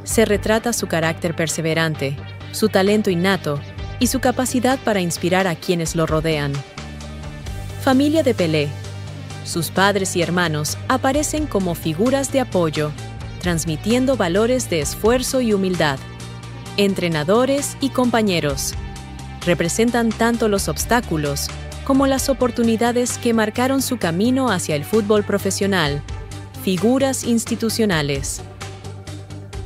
Se retrata su carácter perseverante, su talento innato y su capacidad para inspirar a quienes lo rodean. Familia de Pelé. Sus padres y hermanos aparecen como figuras de apoyo, transmitiendo valores de esfuerzo y humildad. Entrenadores y compañeros representan tanto los obstáculos como las oportunidades que marcaron su camino hacia el fútbol profesional, figuras institucionales.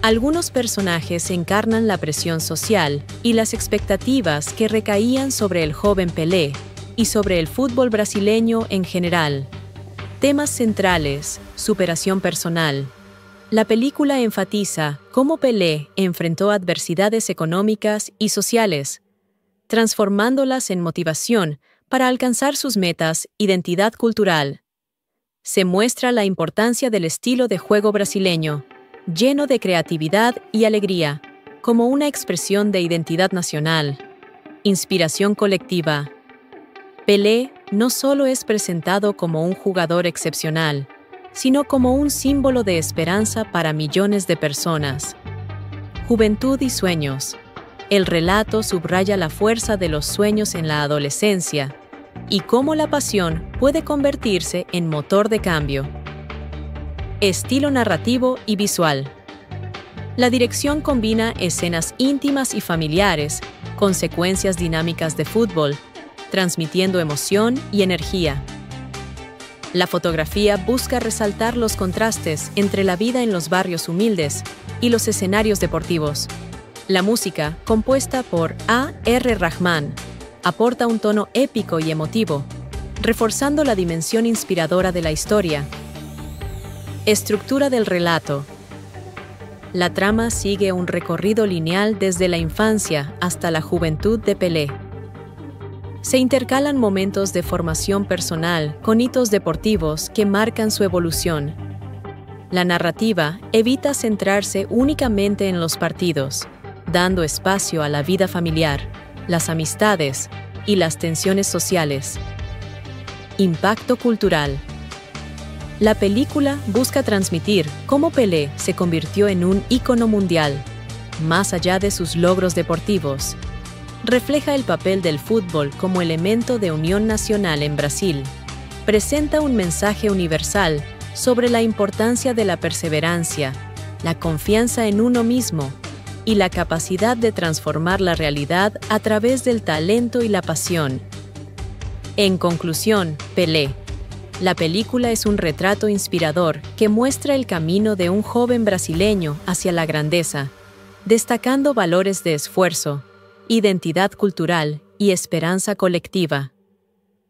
Algunos personajes encarnan la presión social y las expectativas que recaían sobre el joven Pelé y sobre el fútbol brasileño en general. Temas centrales: superación personal. La película enfatiza cómo Pelé enfrentó adversidades económicas y sociales, transformándolas en motivación para alcanzar sus metas, identidad cultural. Se muestra la importancia del estilo de juego brasileño, lleno de creatividad y alegría, como una expresión de identidad nacional. Inspiración colectiva. Pelé no solo es presentado como un jugador excepcional, sino como un símbolo de esperanza para millones de personas. Juventud y sueños. El relato subraya la fuerza de los sueños en la adolescencia y cómo la pasión puede convertirse en motor de cambio. Estilo narrativo y visual. La dirección combina escenas íntimas y familiares con secuencias dinámicas de fútbol, transmitiendo emoción y energía. La fotografía busca resaltar los contrastes entre la vida en los barrios humildes y los escenarios deportivos. La música, compuesta por A.R. Rahman, aporta un tono épico y emotivo, reforzando la dimensión inspiradora de la historia. Estructura del relato. La trama sigue un recorrido lineal desde la infancia hasta la juventud de Pelé. Se intercalan momentos de formación personal con hitos deportivos que marcan su evolución. La narrativa evita centrarse únicamente en los partidos, dando espacio a la vida familiar, las amistades y las tensiones sociales. Impacto cultural. La película busca transmitir cómo Pelé se convirtió en un ícono mundial, más allá de sus logros deportivos. Refleja el papel del fútbol como elemento de unión nacional en Brasil. Presenta un mensaje universal sobre la importancia de la perseverancia, la confianza en uno mismo y la capacidad de transformar la realidad a través del talento y la pasión. En conclusión, Pelé. La película es un retrato inspirador que muestra el camino de un joven brasileño hacia la grandeza, destacando valores de esfuerzo, identidad cultural y esperanza colectiva.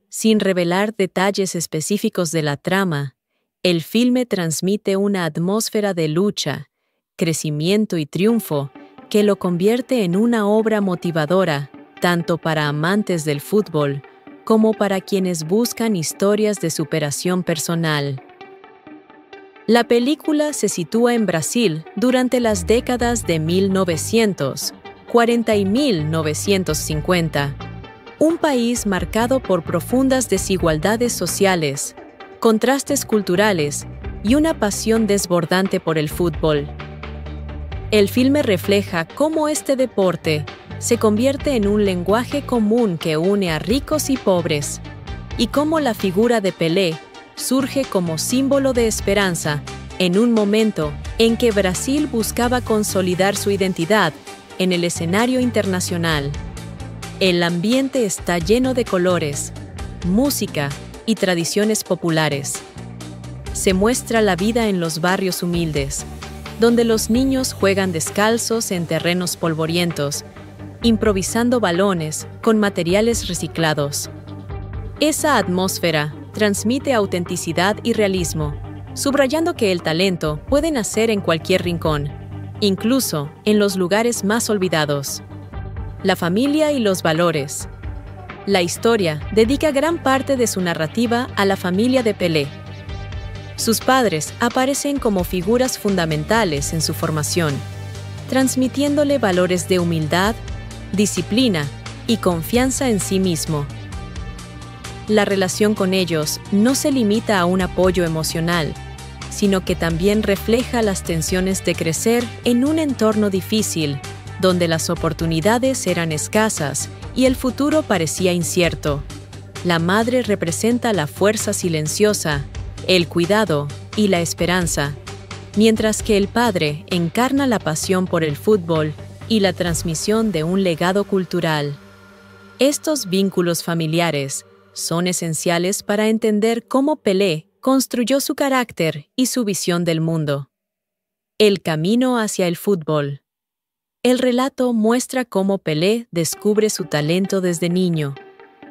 Sin revelar detalles específicos de la trama, el filme transmite una atmósfera de lucha, crecimiento y triunfo que lo convierte en una obra motivadora, tanto para amantes del fútbol como para quienes buscan historias de superación personal. La película se sitúa en Brasil durante las décadas de 1940 y 1950, un país marcado por profundas desigualdades sociales, contrastes culturales y una pasión desbordante por el fútbol. El filme refleja cómo este deporte se convierte en un lenguaje común que une a ricos y pobres, y cómo la figura de Pelé surge como símbolo de esperanza en un momento en que Brasil buscaba consolidar su identidad en el escenario internacional. El ambiente está lleno de colores, música y tradiciones populares. Se muestra la vida en los barrios humildes, donde los niños juegan descalzos en terrenos polvorientos, improvisando balones con materiales reciclados. Esa atmósfera transmite autenticidad y realismo, subrayando que el talento puede nacer en cualquier rincón, incluso en los lugares más olvidados. La familia y los valores. La historia dedica gran parte de su narrativa a la familia de Pelé. Sus padres aparecen como figuras fundamentales en su formación, transmitiéndole valores de humildad, disciplina y confianza en sí mismo. La relación con ellos no se limita a un apoyo emocional, sino que también refleja las tensiones de crecer en un entorno difícil, donde las oportunidades eran escasas y el futuro parecía incierto. La madre representa la fuerza silenciosa, el cuidado y la esperanza, mientras que el padre encarna la pasión por el fútbol y la transmisión de un legado cultural. Estos vínculos familiares son esenciales para entender cómo Pelé construyó su carácter y su visión del mundo. El camino hacia el fútbol. El relato muestra cómo Pelé descubre su talento desde niño,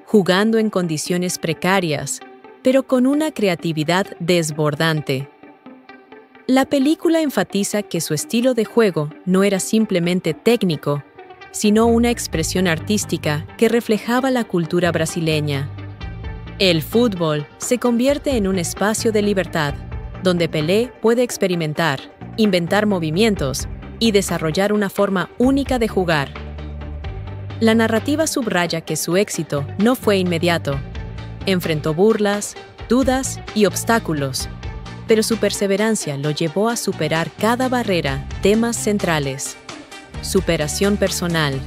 jugando en condiciones precarias, pero con una creatividad desbordante. La película enfatiza que su estilo de juego no era simplemente técnico, sino una expresión artística que reflejaba la cultura brasileña. El fútbol se convierte en un espacio de libertad, donde Pelé puede experimentar, inventar movimientos y desarrollar una forma única de jugar. La narrativa subraya que su éxito no fue inmediato. Enfrentó burlas, dudas y obstáculos, pero su perseverancia lo llevó a superar cada barrera. Temas centrales. Superación personal.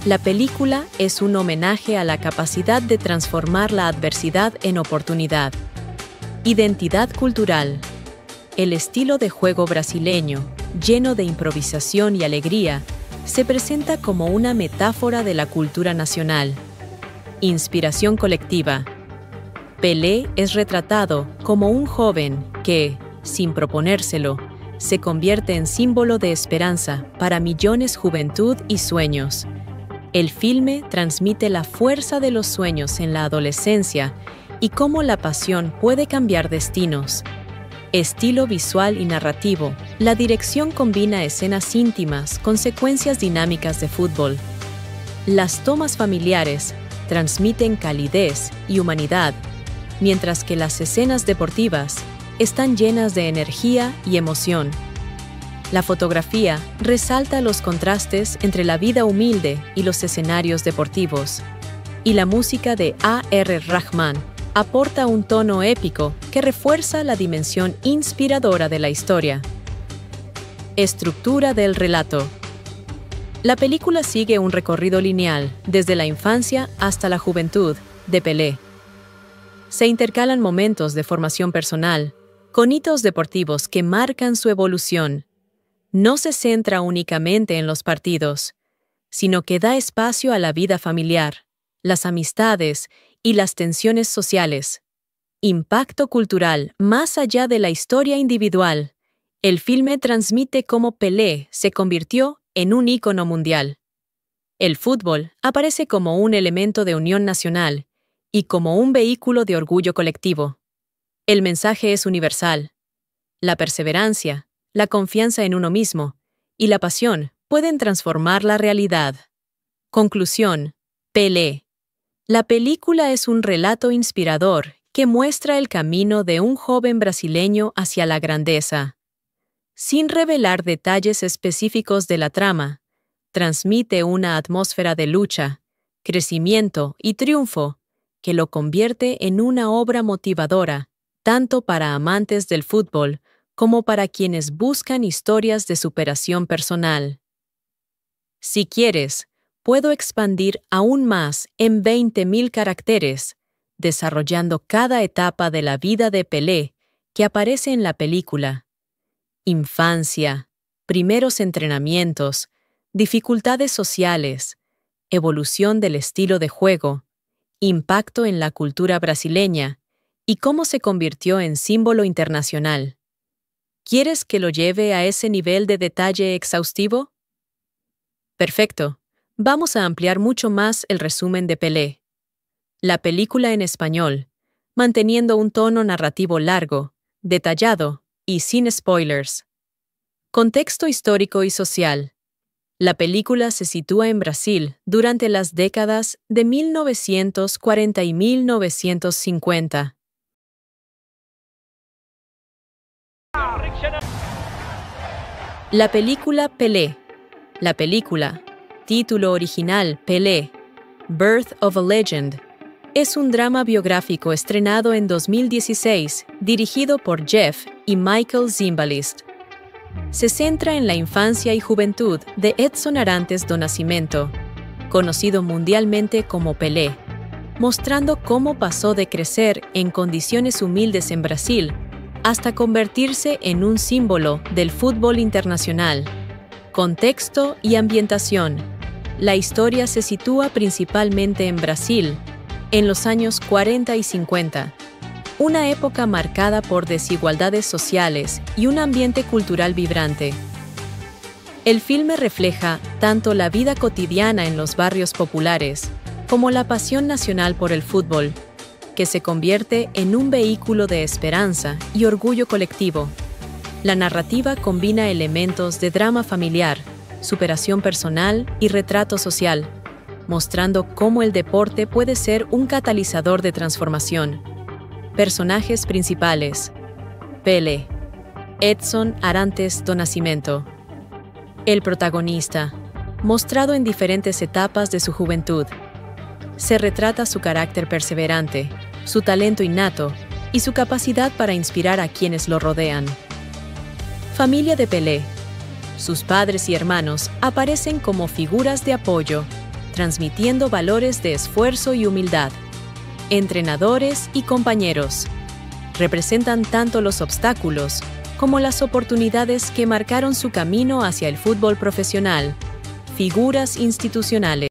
La película es un homenaje a la capacidad de transformar la adversidad en oportunidad. Identidad cultural. El estilo de juego brasileño, lleno de improvisación y alegría, se presenta como una metáfora de la cultura nacional. Inspiración colectiva. Pelé es retratado como un joven que, sin proponérselo, se convierte en símbolo de esperanza para millones de juventud y sueños. El filme transmite la fuerza de los sueños en la adolescencia y cómo la pasión puede cambiar destinos. Estilo visual y narrativo. La dirección combina escenas íntimas con secuencias dinámicas de fútbol. Las tomas familiares transmiten calidez y humanidad, mientras que las escenas deportivas están llenas de energía y emoción. La fotografía resalta los contrastes entre la vida humilde y los escenarios deportivos. Y la música de A.R. Rahman aporta un tono épico que refuerza la dimensión inspiradora de la historia. Estructura del relato. La película sigue un recorrido lineal desde la infancia hasta la juventud de Pelé. Se intercalan momentos de formación personal con hitos deportivos que marcan su evolución. No se centra únicamente en los partidos, sino que da espacio a la vida familiar, las amistades y las tensiones sociales. Impacto cultural más allá de la historia individual. El filme transmite cómo Pelé se convirtió en un ícono mundial. El fútbol aparece como un elemento de unión nacional y como un vehículo de orgullo colectivo. El mensaje es universal. La perseverancia, la confianza en uno mismo y la pasión pueden transformar la realidad. Conclusión. Pelé. La película es un relato inspirador que muestra el camino de un joven brasileño hacia la grandeza. Sin revelar detalles específicos de la trama, transmite una atmósfera de lucha, crecimiento y triunfo que lo convierte en una obra motivadora, tanto para amantes del fútbol como para quienes buscan historias de superación personal. Si quieres, puedo expandir aún más en 20.000 caracteres, desarrollando cada etapa de la vida de Pelé que aparece en la película. Infancia, primeros entrenamientos, dificultades sociales, evolución del estilo de juego, impacto en la cultura brasileña y cómo se convirtió en símbolo internacional. ¿Quieres que lo lleve a ese nivel de detalle exhaustivo? Perfecto. Vamos a ampliar mucho más el resumen de Pelé. La película en español, manteniendo un tono narrativo largo, detallado y sin spoilers. Contexto histórico y social. La película se sitúa en Brasil durante las décadas de 1940 y 1950. La película Pelé. La película, título original Pelé, Birth of a Legend, es un drama biográfico estrenado en 2016, dirigido por Jeff y Michael Zimbalist. Se centra en la infancia y juventud de Edson Arantes do Nascimento, conocido mundialmente como Pelé, mostrando cómo pasó de crecer en condiciones humildes en Brasil hasta convertirse en un símbolo del fútbol internacional. Contexto y ambientación. La historia se sitúa principalmente en Brasil, en los años 40 y 50, una época marcada por desigualdades sociales y un ambiente cultural vibrante. El filme refleja tanto la vida cotidiana en los barrios populares como la pasión nacional por el fútbol, que se convierte en un vehículo de esperanza y orgullo colectivo. La narrativa combina elementos de drama familiar, superación personal y retrato social, mostrando cómo el deporte puede ser un catalizador de transformación. Personajes principales: Pelé, Edson Arantes do Nascimento. El protagonista, mostrado en diferentes etapas de su juventud. Se retrata su carácter perseverante, su talento innato y su capacidad para inspirar a quienes lo rodean. Familia de Pelé. Sus padres y hermanos aparecen como figuras de apoyo, transmitiendo valores de esfuerzo y humildad. Entrenadores y compañeros. Representan tanto los obstáculos como las oportunidades que marcaron su camino hacia el fútbol profesional. Figuras institucionales.